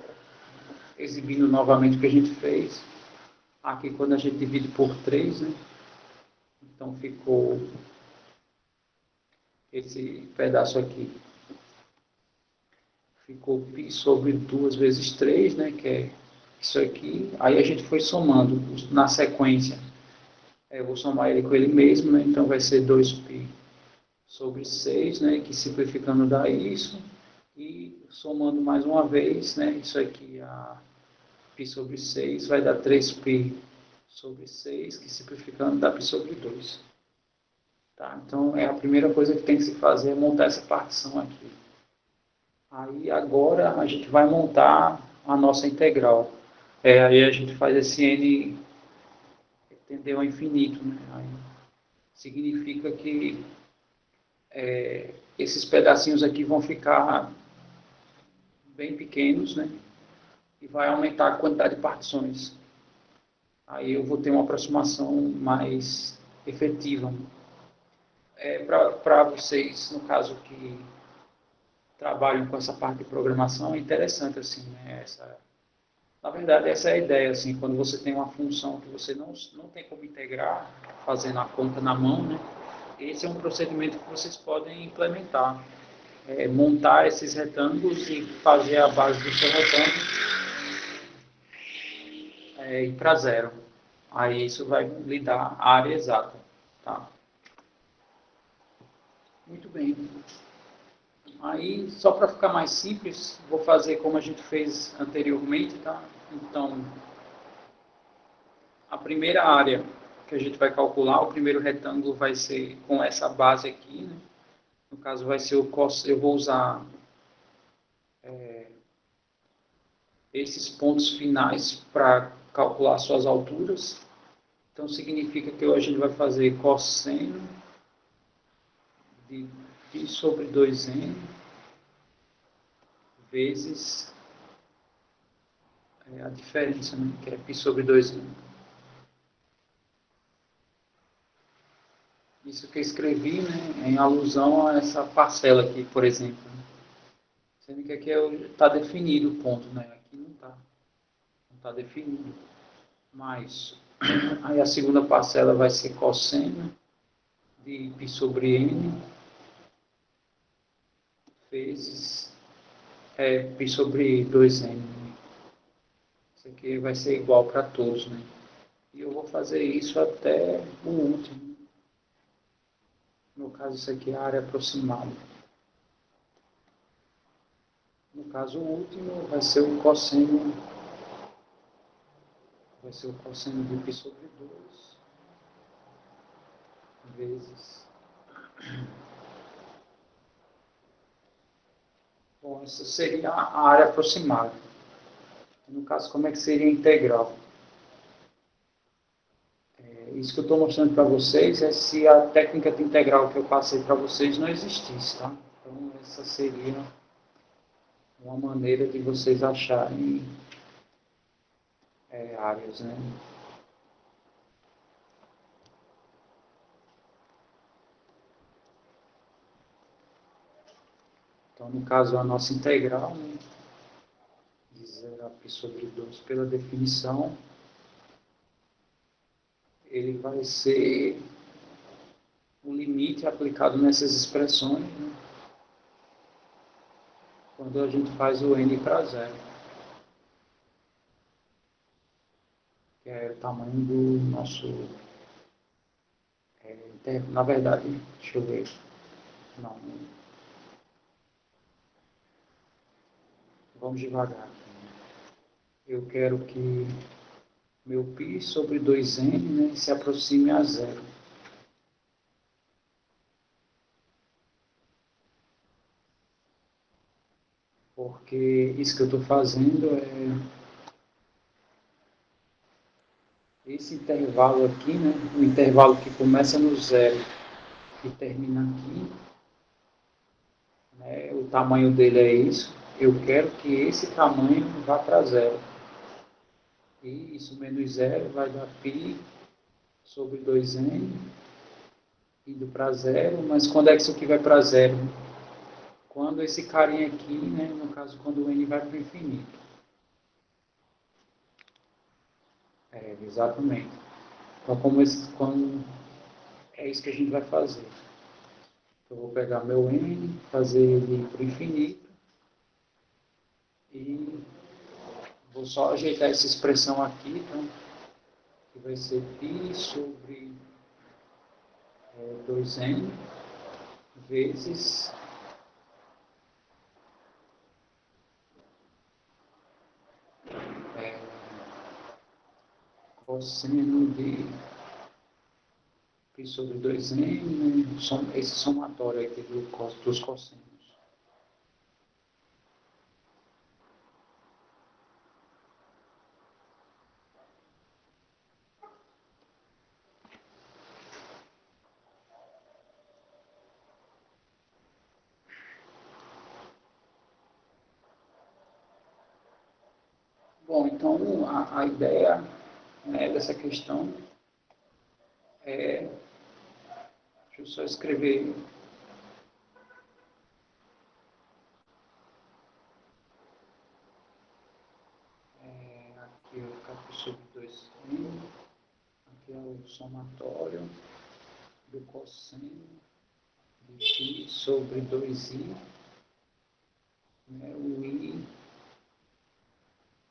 exibindo novamente o que a gente fez. Aqui, quando a gente divide por 3, né? Então, ficou esse pedaço aqui. Ficou π sobre 2 vezes 3, né? Que é isso aqui. Aí a gente foi somando na sequência. Eu vou somar ele com ele mesmo, né? Então vai ser 2π sobre 6, né? Que simplificando dá isso. E somando mais uma vez, né? Isso aqui, a π sobre 6, vai dar 3π sobre 6, que simplificando dá π sobre 2. Tá? Então, a primeira coisa que tem que se fazer é montar essa partição aqui. Aí, agora, a gente vai montar a nossa integral. Aí a gente faz esse n tendeu ao infinito, né? Aí significa que esses pedacinhos aqui vão ficar bem pequenos, né? E vai aumentar a quantidade de partições. Aí eu vou ter uma aproximação mais efetiva. Para vocês, no caso que trabalham com essa parte de programação, é interessante, assim, né? Na verdade, essa é a ideia, assim, quando você tem uma função que você não tem como integrar, fazendo a conta na mão, né? Esse é um procedimento que vocês podem implementar. Montar esses retângulos e fazer a base do seu retângulo ir para 0. Aí isso vai lhe dar a área exata, tá? Muito bem. Aí, só para ficar mais simples, vou fazer como a gente fez anteriormente, tá? Então, a primeira área que a gente vai calcular, o primeiro retângulo vai ser com essa base aqui, né? No caso vai ser o cos, eu vou usar esses pontos finais para calcular suas alturas. Então significa que a gente vai fazer cosseno de π sobre 2n vezes a diferença, né? Que é π sobre 2n. Isso que eu escrevi, né, em alusão a essa parcela aqui, por exemplo. Sendo que aqui está definido o ponto, né? Aqui não está. Não está definido. Mas aí a segunda parcela vai ser cosseno de π sobre n vezes π sobre 2n. Isso aqui vai ser igual para todos, né? E eu vou fazer isso até o último. No caso, isso aqui é a área aproximada. No caso, o último vai ser o cosseno de π sobre 2 vezes. Bom, essa seria a área aproximada. No caso, como é que seria a integral? Isso que eu estou mostrando para vocês é se a técnica de integral que eu passei para vocês não existisse, tá? Então, essa seria uma maneira de vocês acharem áreas, né? Então, no caso, a nossa integral, né, de 0 a π sobre 2 pela definição, ele vai ser o limite aplicado nessas expressões, né, quando a gente faz o n para zero, que é o tamanho do nosso... na verdade, deixa eu ver. Não, vamos devagar. Eu quero que meu π sobre 2n, né, se aproxime a zero. Porque isso que eu estou fazendo esse intervalo aqui, né, o intervalo que começa no zero e termina aqui, né, o tamanho dele é isso. Eu quero que esse tamanho vá para zero. E isso menos zero vai dar π sobre 2n indo para zero, mas quando é que isso aqui vai para zero? Quando esse carinha aqui, né, no caso, quando o n vai para o infinito. Exatamente. Então, é isso que a gente vai fazer. Eu vou pegar meu n, fazer ele para o infinito e vou só ajeitar essa expressão aqui, tá? Que vai ser π sobre 2n vezes cosseno de π sobre 2n, né? Esse somatório aqui dos cossenos. Bom, então a ideia, né, dessa questão é, deixa eu só escrever, aqui vai ficar π sobre 2n, aqui é o somatório do cosseno de π sobre 2i, né, o i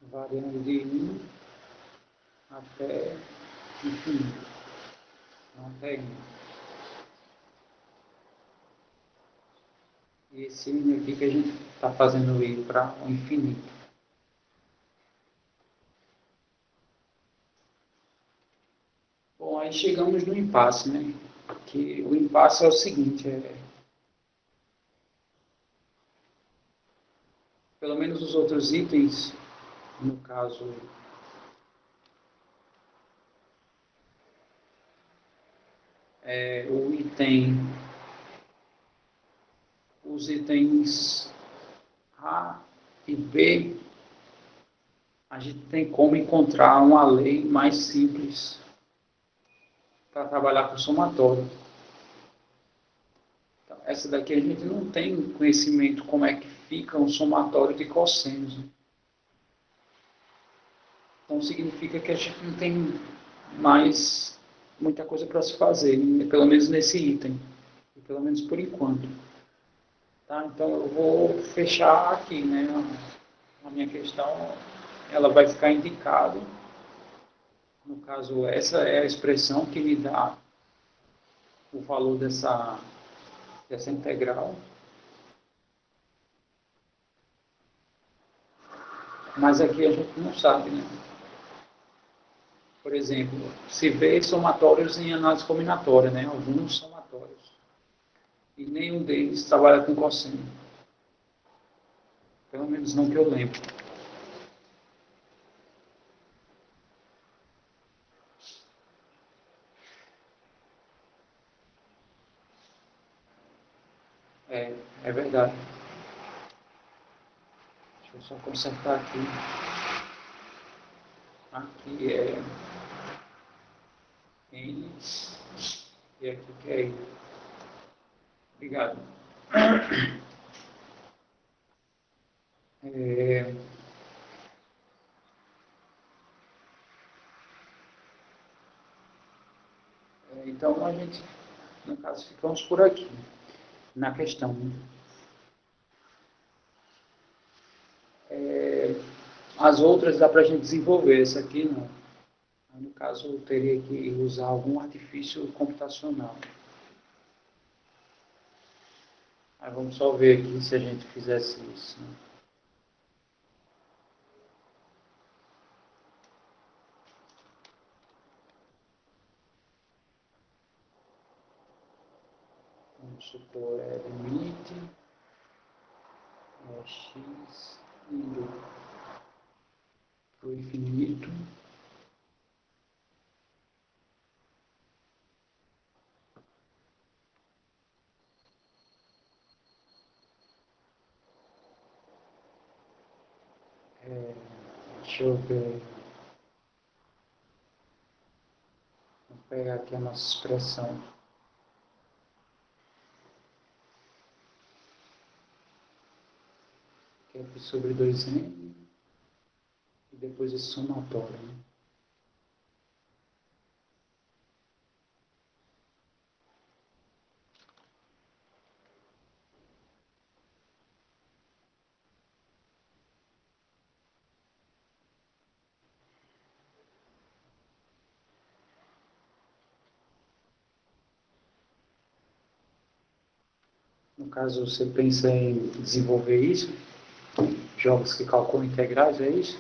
variando de 1 até infinito. Não tem. E esse aqui que a gente está fazendo ir para o infinito. Bom, aí chegamos no impasse, né? Que o impasse é o seguinte, pelo menos os outros itens, no caso, o item, os itens A e B, a gente tem como encontrar uma lei mais simples para trabalhar com somatório. Então, essa daqui a gente não tem conhecimento como é que fica um somatório de cossenos, né? Então significa que a gente não tem mais muita coisa para se fazer, né? Pelo menos nesse item, pelo menos por enquanto. Tá? Então eu vou fechar aqui, né? A minha questão, ela vai ficar indicada. No caso, essa é a expressão que me dá o valor dessa integral. Mas aqui a gente não sabe, né? Por exemplo, se vê somatórios em análise combinatória, né? Alguns somatórios. E nenhum deles trabalha com cosseno. Pelo menos não que eu lembro. É verdade. Deixa eu só consertar aqui. Aqui é N e aqui que é I. Obrigado. É, então a gente, no caso, ficamos por aqui, na questão. As outras dá para a gente desenvolver, essa aqui não. No caso, eu teria que usar algum artifício computacional. Aí vamos só ver aqui se a gente fizesse isso. Né? Vamos supor, limite x indo para o infinito. Deixa eu ver. Vou pegar aqui a nossa expressão. Que é pi sobre 2n e depois esse somatório. Né? No caso, você pensa em desenvolver isso? Jogos que calculam integrais, é isso?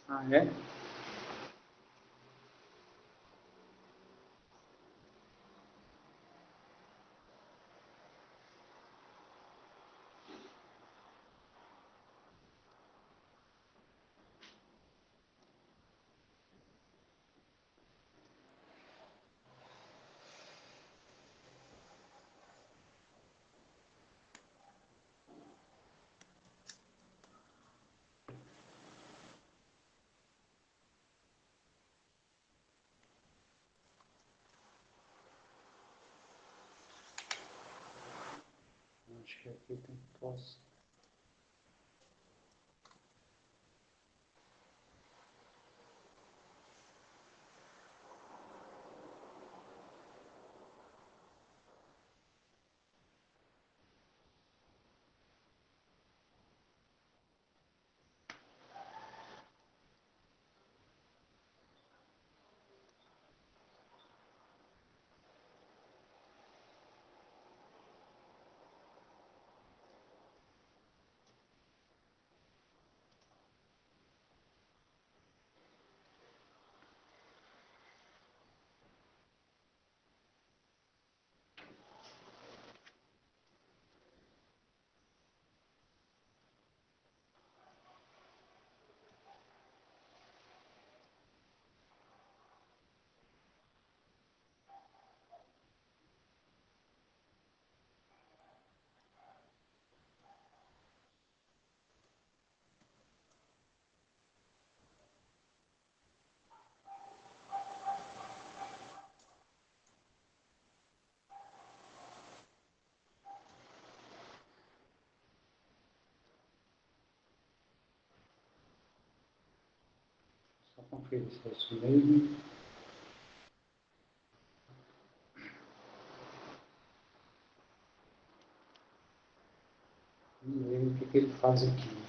Ah, é? Acho que aqui tem posso. conferir se é isso mesmo. Vamos ver o que ele faz aqui.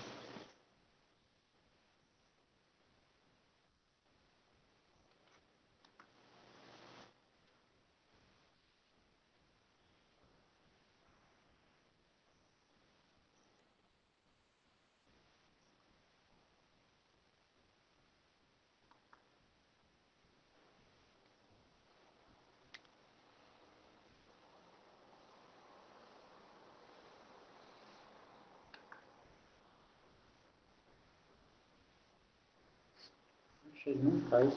Acho que ele não faz.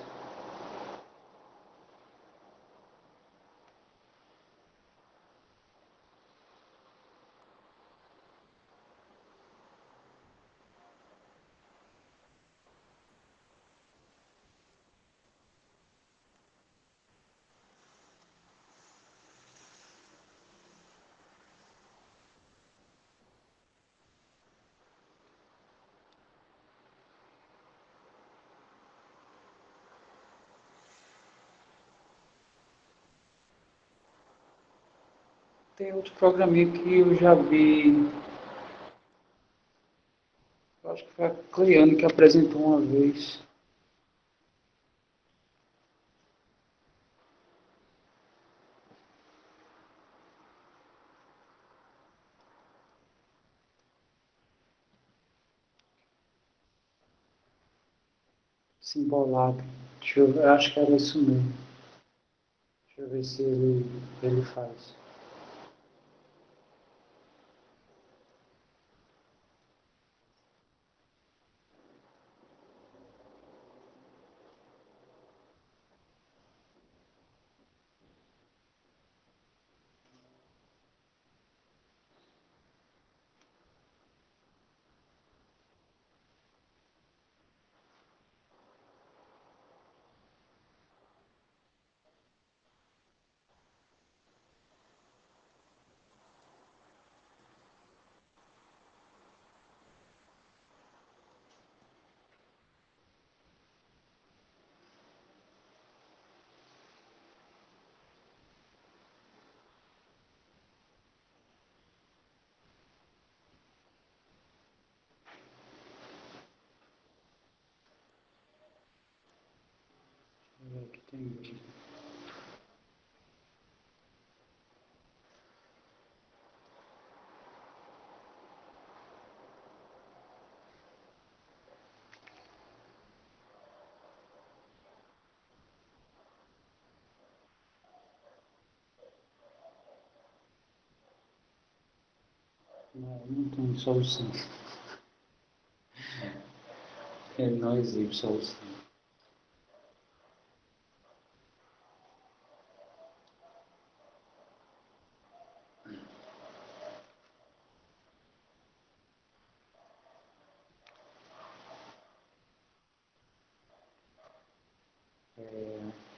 Tem outro programinha que eu já vi, eu acho que foi a Cleane que apresentou uma vez. Simbolado. Deixa eu ver, eu acho que era isso mesmo. Deixa eu ver se ele faz. Deixa eu ver aqui tem. Não tem solução. Ele não exibe solução.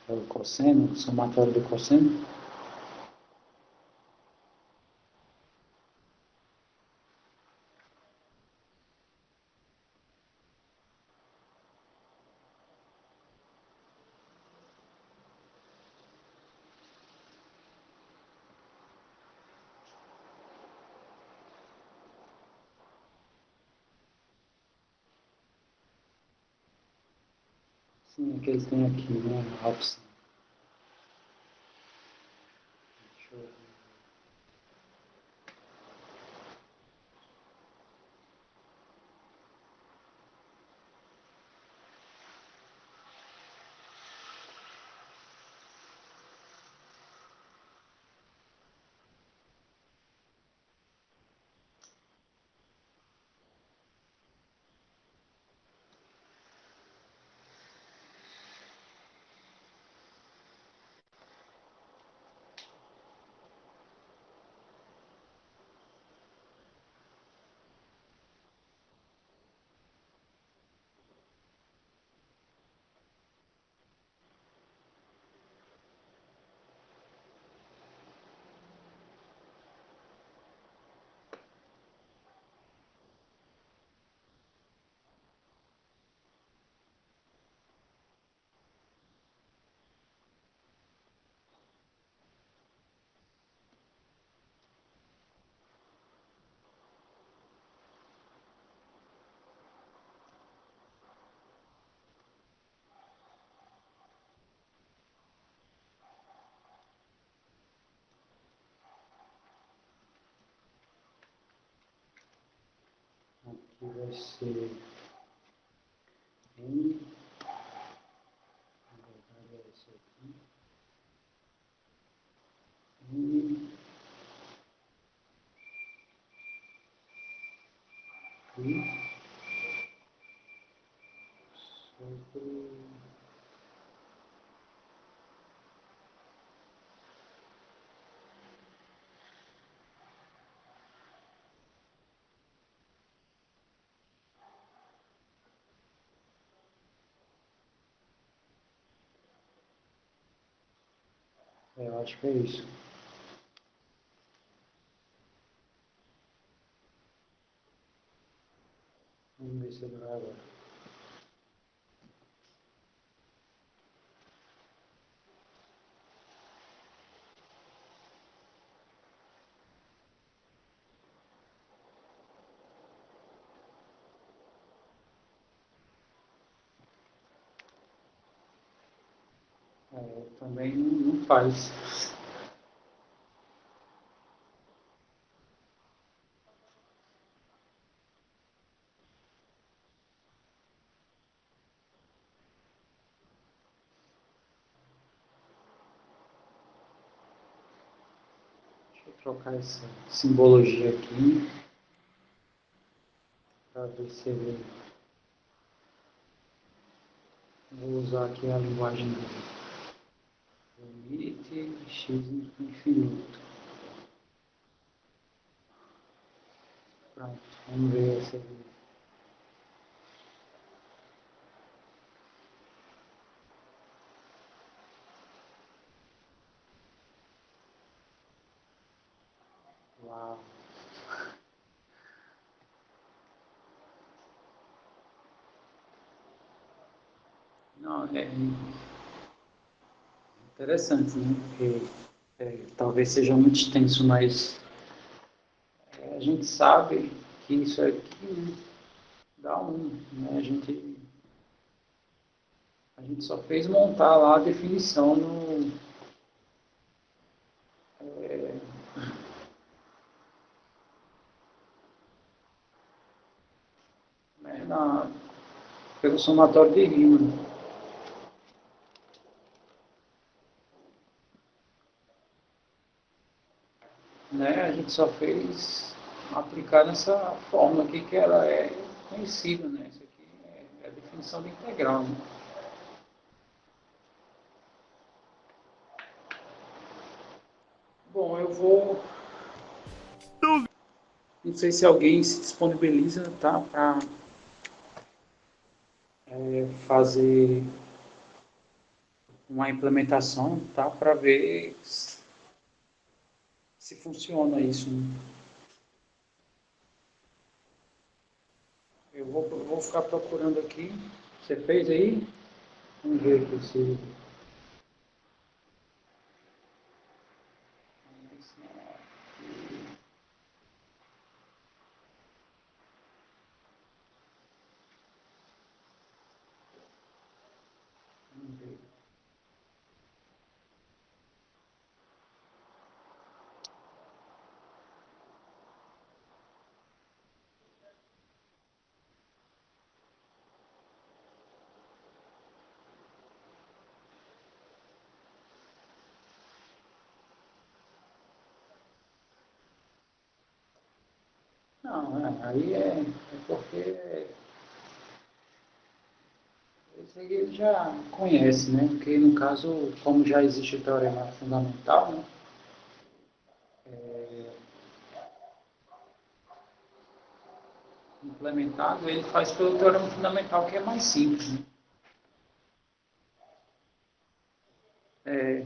É o cosseno, o somatório do cosseno. Sim, é que eles têm aqui, né? A opção. Deixa eu ver. aqui vai ser N, na verdade é esse aqui, N, I, sobre, eu acho que é isso. Vamos ver se ele vai agora. Também não faz. Deixa eu trocar essa simbologia aqui para ver se ele... Vou usar aqui a linguagem do limite x infinito. Pronto, vamos ver essa aqui. Uau. Não, é interessante, né? Porque talvez seja muito extenso, mas a gente sabe que isso aqui, né, dá um, né? A gente só fez montar lá a definição no, né, pelo somatório de rima, né? A gente só fez aplicar nessa fórmula aqui que ela é conhecida, né? Isso aqui é a definição de integral, né? Bom, eu vou... Não sei se alguém se disponibiliza, tá? Para fazer uma implementação, tá? Para ver se funciona isso, né? Eu vou ficar procurando aqui. Você fez aí? Vamos ver aqui se... Vamos ver. Não, aí é porque esse aí ele já conhece, né? Porque no caso, como já existe o teorema fundamental, né? Implementado, ele faz pelo teorema fundamental, que é mais simples, né? É,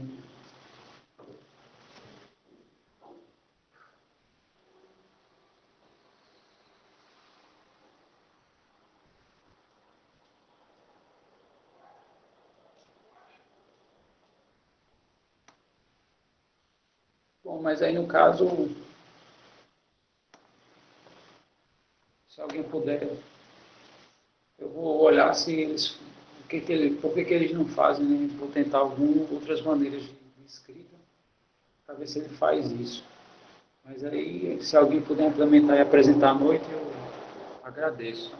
bom, mas aí no caso, se alguém puder, eu vou olhar se eles, por que eles não fazem, né? Vou tentar algumas outras maneiras de escrita para ver se ele faz isso. Mas aí, se alguém puder implementar e apresentar à noite, Agradeço.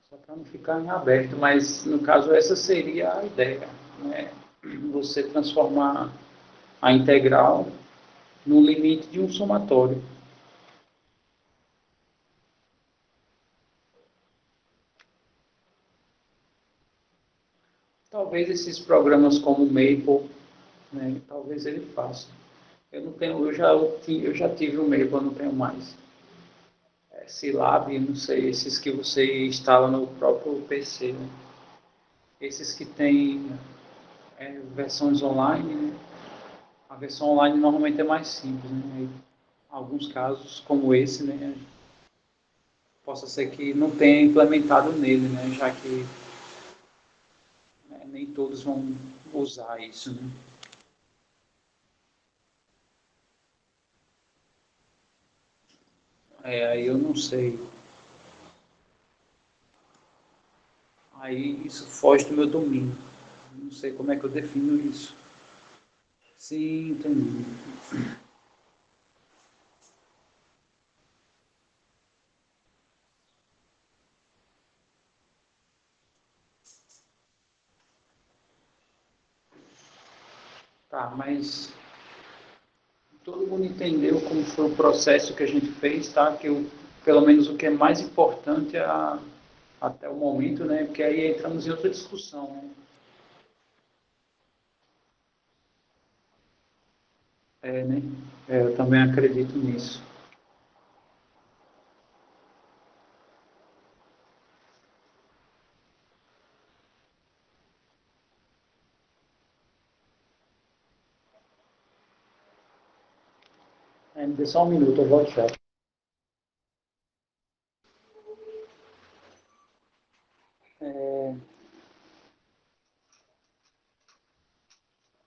Só para não ficar em aberto, mas no caso essa seria a ideia, né? Você transformar a integral no limite de um somatório. Talvez esses programas como o Maple, né, talvez ele faça. Eu não tenho, eu já tive o Maple, eu não tenho mais. Scilab, não sei, esses que você instala no próprio PC, né? Esses que têm versões online, né? A versão online normalmente é mais simples, né? Em alguns casos, como esse, né? Possa ser que não tenha implementado nele, né? Já que nem todos vão usar isso, né? Aí eu não sei. Aí isso foge do meu domínio. Não sei como é que eu defino isso. Sim, entendi. Tá, mas todo mundo entendeu como foi o processo que a gente fez, tá? Pelo menos o que é mais importante até o momento, né? Porque aí entramos em outra discussão, né? Né? Eu também acredito nisso. Me dê só um minuto, eu volto já.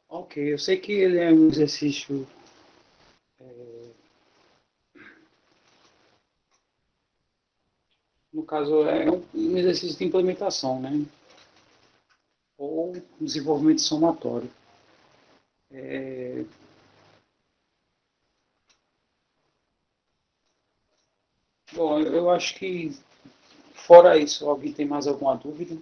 Ok, eu sei que ele é um exercício, no caso, é um exercício de implementação, né? Ou desenvolvimento somatório. Bom, eu acho que, fora isso, alguém tem mais alguma dúvida?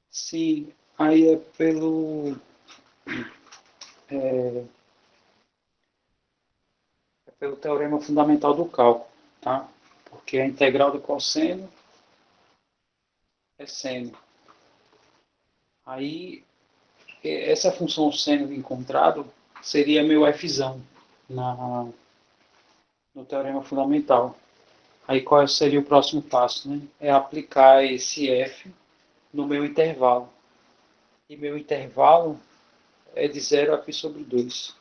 Sim, aí é pelo teorema fundamental do cálculo, tá? Porque a integral do cosseno é seno. Aí, essa função seno encontrado seria meu fzão na, no teorema fundamental. Aí, qual seria o próximo passo, né? É aplicar esse f no meu intervalo. E meu intervalo é de 0 a π sobre 2.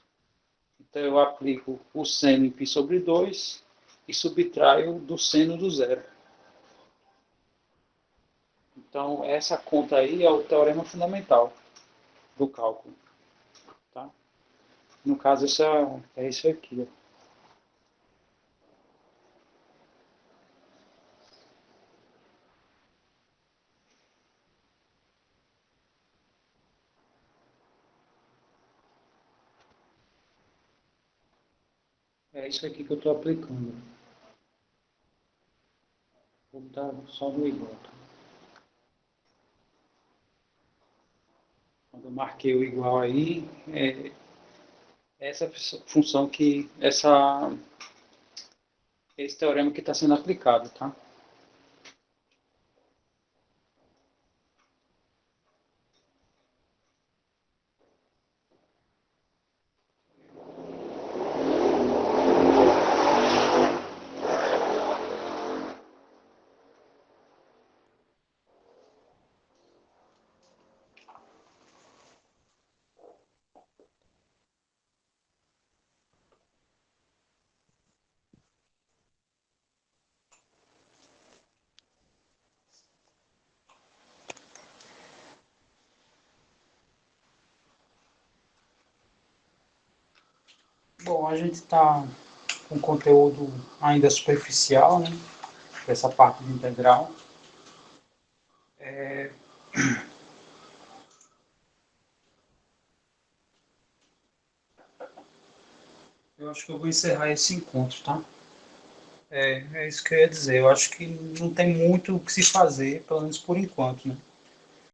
Então, eu aplico o seno em π sobre 2 e subtraio do seno do zero. Então, essa conta aí é o teorema fundamental do cálculo. Tá? No caso, é isso aqui. Ó. É isso aqui que eu estou aplicando. Vou botar só no igual. Tá? Quando eu marquei o igual aí, é essa função esse teorema que está sendo aplicado. Tá? Bom, a gente está com conteúdo ainda superficial, né? Essa parte de integral. Eu acho que eu vou encerrar esse encontro, tá? É isso que eu ia dizer. Eu acho que não tem muito o que se fazer, pelo menos por enquanto, né?